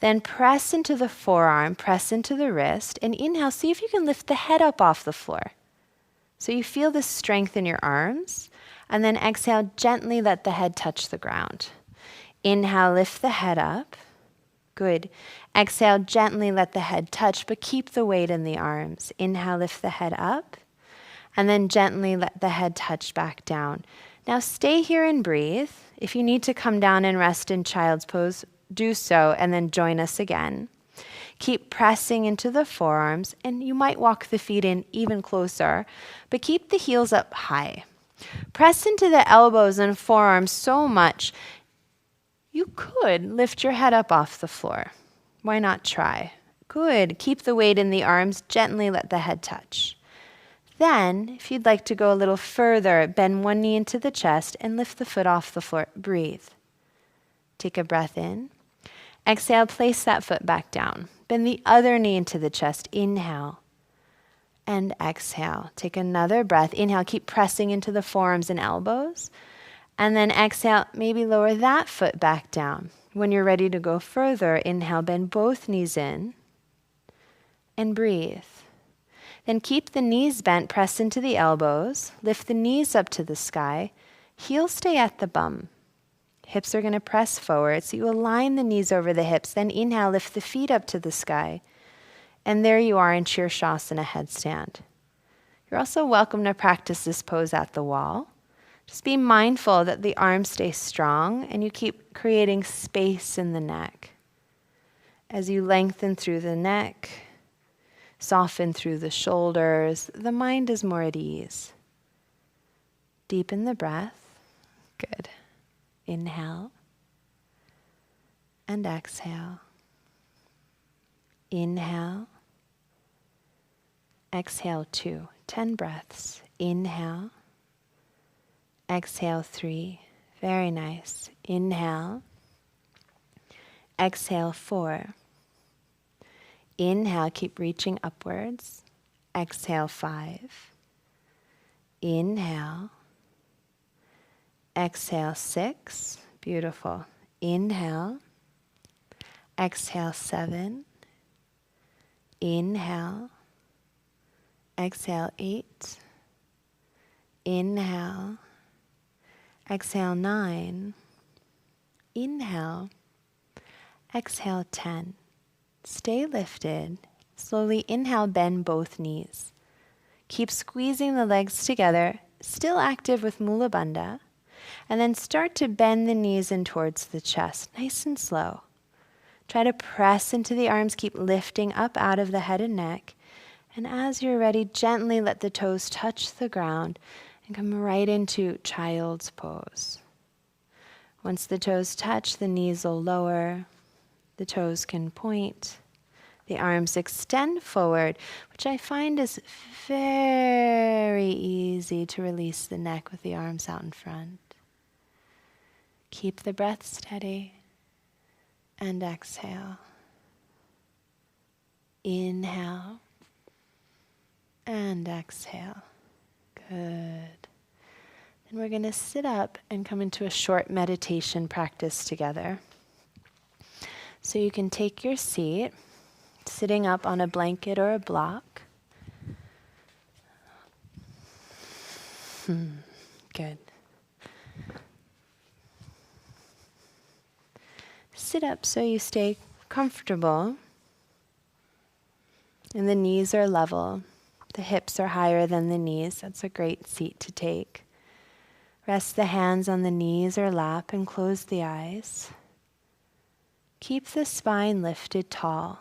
S1: Then press into the forearm, press into the wrist, and inhale, see if you can lift the head up off the floor. So you feel the strength in your arms, and then exhale, gently let the head touch the ground. Inhale, lift the head up. Good. Exhale, gently let the head touch, but keep the weight in the arms. Inhale, lift the head up, and then gently let the head touch back down. Now stay here and breathe. If you need to come down and rest in child's pose, do so, and then join us again. Keep pressing into the forearms, and you might walk the feet in even closer, but keep the heels up high. Press into the elbows and forearms so much you could lift your head up off the floor. Why not try? Good. Keep the weight in the arms. Gently let the head touch. Then, if you'd like to go a little further, bend one knee into the chest and lift the foot off the floor. Breathe. Take a breath in. Exhale, place that foot back down. Bend the other knee into the chest. Inhale. And exhale. Take another breath. Inhale, keep pressing into the forearms and elbows. And then exhale, maybe lower that foot back down. When you're ready to go further, inhale, bend both knees in and breathe. Then keep the knees bent, press into the elbows, lift the knees up to the sky, heels stay at the bum. Hips are going to press forward, so you align the knees over the hips, then inhale, lift the feet up to the sky. And there you are in Shirshasana headstand. You're also welcome to practice this pose at the wall. Just be mindful that the arms stay strong and you keep creating space in the neck. As you lengthen through the neck, soften through the shoulders, the mind is more at ease. Deepen the breath. Good. Inhale and exhale. Inhale. Exhale 2. 10 breaths. Inhale. Exhale 3. Very nice. Inhale. Exhale 4. Inhale, keep reaching upwards. Exhale 5. Inhale. Exhale 6. Beautiful. Inhale. Exhale 7. Inhale. Exhale 8. Inhale. Exhale 9. Inhale. Exhale 10. Stay lifted. Slowly inhale, bend both knees. Keep squeezing the legs together, still active with Mula Bandha. And then start to bend the knees in towards the chest, nice and slow. Try to press into the arms, keep lifting up out of the head and neck. And as you're ready, gently let the toes touch the ground and come right into child's pose. Once the toes touch, the knees will lower, the toes can point, the arms extend forward, which I find is very easy to release the neck with the arms out in front. Keep the breath steady and exhale. Inhale and exhale. Good. Then we're going to sit up and come into a short meditation practice together. So you can take your seat, sitting up on a blanket or a block. Good. Sit up so you stay comfortable and the knees are level. The hips are higher than the knees. That's a great seat to take. Rest the hands on the knees or lap and close the eyes. Keep the spine lifted tall.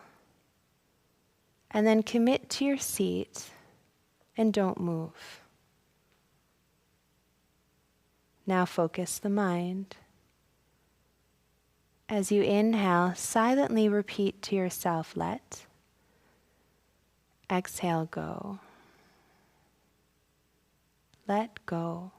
S1: And then commit to your seat and don't move. Now focus the mind. As you inhale, silently repeat to yourself, let. Exhale, go. Let go.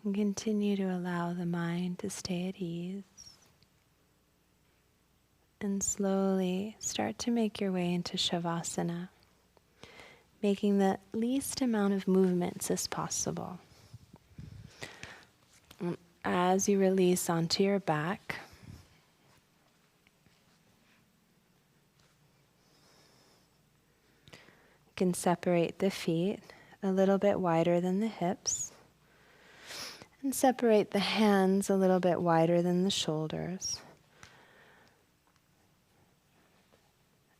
S1: And continue to allow the mind to stay at ease. And slowly start to make your way into Shavasana, making the least amount of movements as possible. As you release onto your back, you can separate the feet a little bit wider than the hips, and separate the hands a little bit wider than the shoulders.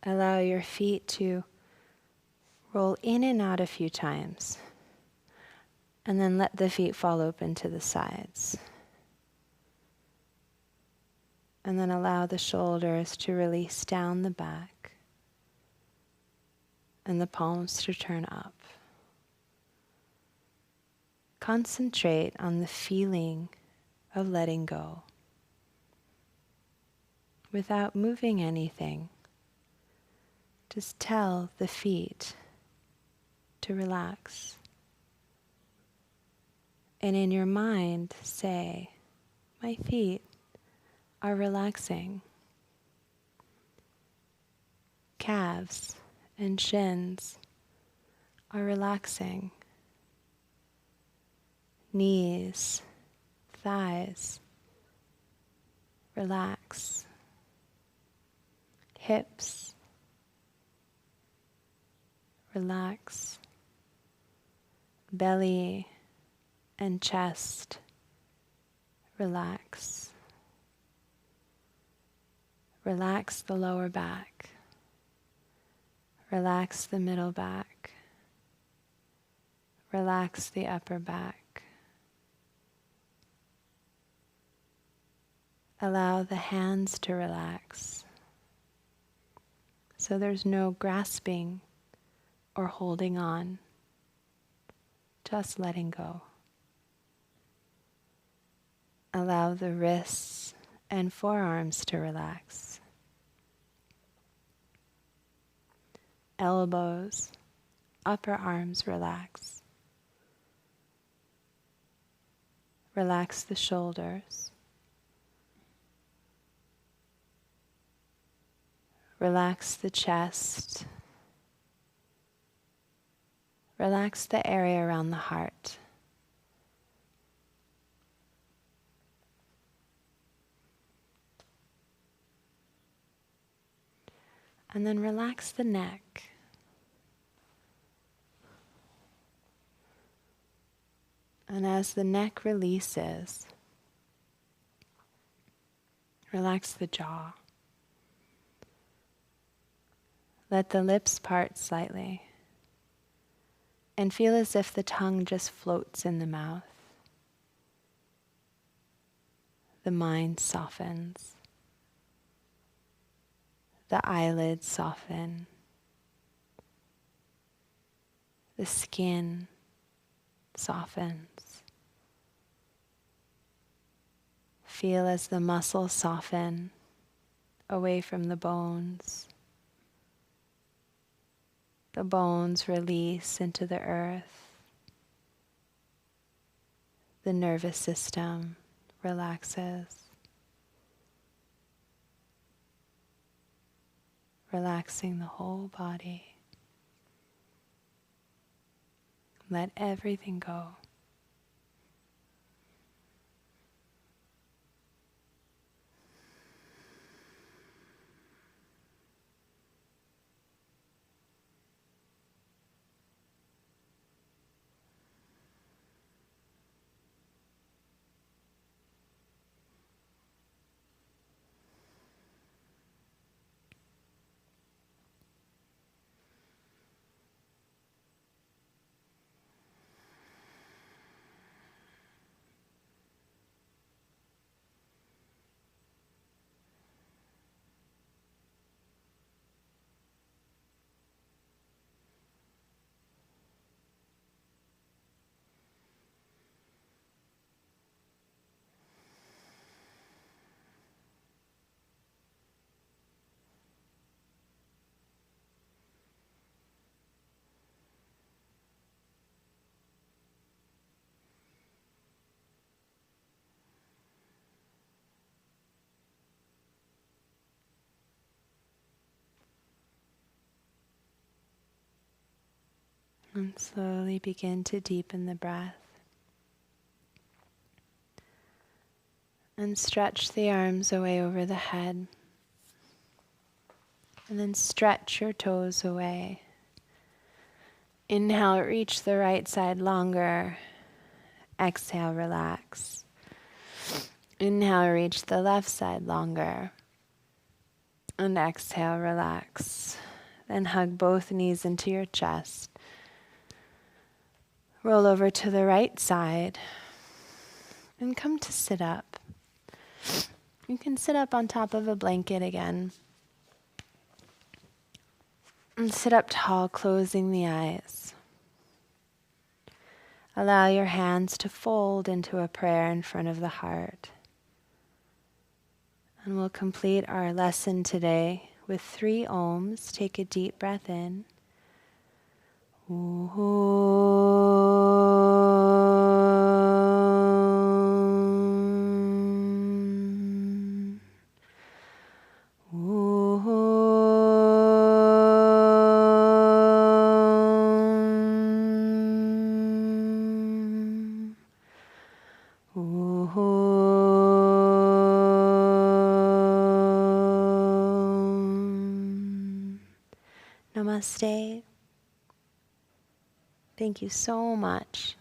S1: Allow your feet to roll in and out a few times, and then let the feet fall open to the sides. And then allow the shoulders to release down the back, and the palms to turn up. Concentrate on the feeling of letting go without moving anything. Just tell the feet to relax. And in your mind, say, my feet are relaxing. Calves and shins are relaxing. Knees, thighs, relax. Hips, relax. Belly and chest, relax. Relax the lower back. Relax the middle back. Relax the upper back. Allow the hands to relax. So there's no grasping or holding on, just letting go. Allow the wrists and forearms to relax. Elbows, upper arms relax. Relax the shoulders. Relax the chest. Relax the area around the heart. And then relax the neck. And as the neck releases, relax the jaw. Let the lips part slightly, and feel as if the tongue just floats in the mouth. The mind softens. The eyelids soften. The skin softens. Feel as the muscles soften away from the bones. The bones release into the earth. The nervous system relaxes. Relaxing the whole body. Let everything go. And slowly begin to deepen the breath. And stretch the arms away over the head. And then stretch your toes away. Inhale, reach the right side longer. Exhale, relax. Inhale, reach the left side longer. And exhale, relax. Then hug both knees into your chest. Roll over to the right side. And come to sit up. You can sit up on top of a blanket again. And sit up tall, closing the eyes. Allow your hands to fold into a prayer in front of the heart. And we'll complete our lesson today with 3 Oms. Take a deep breath in. Namaste. Thank you so much.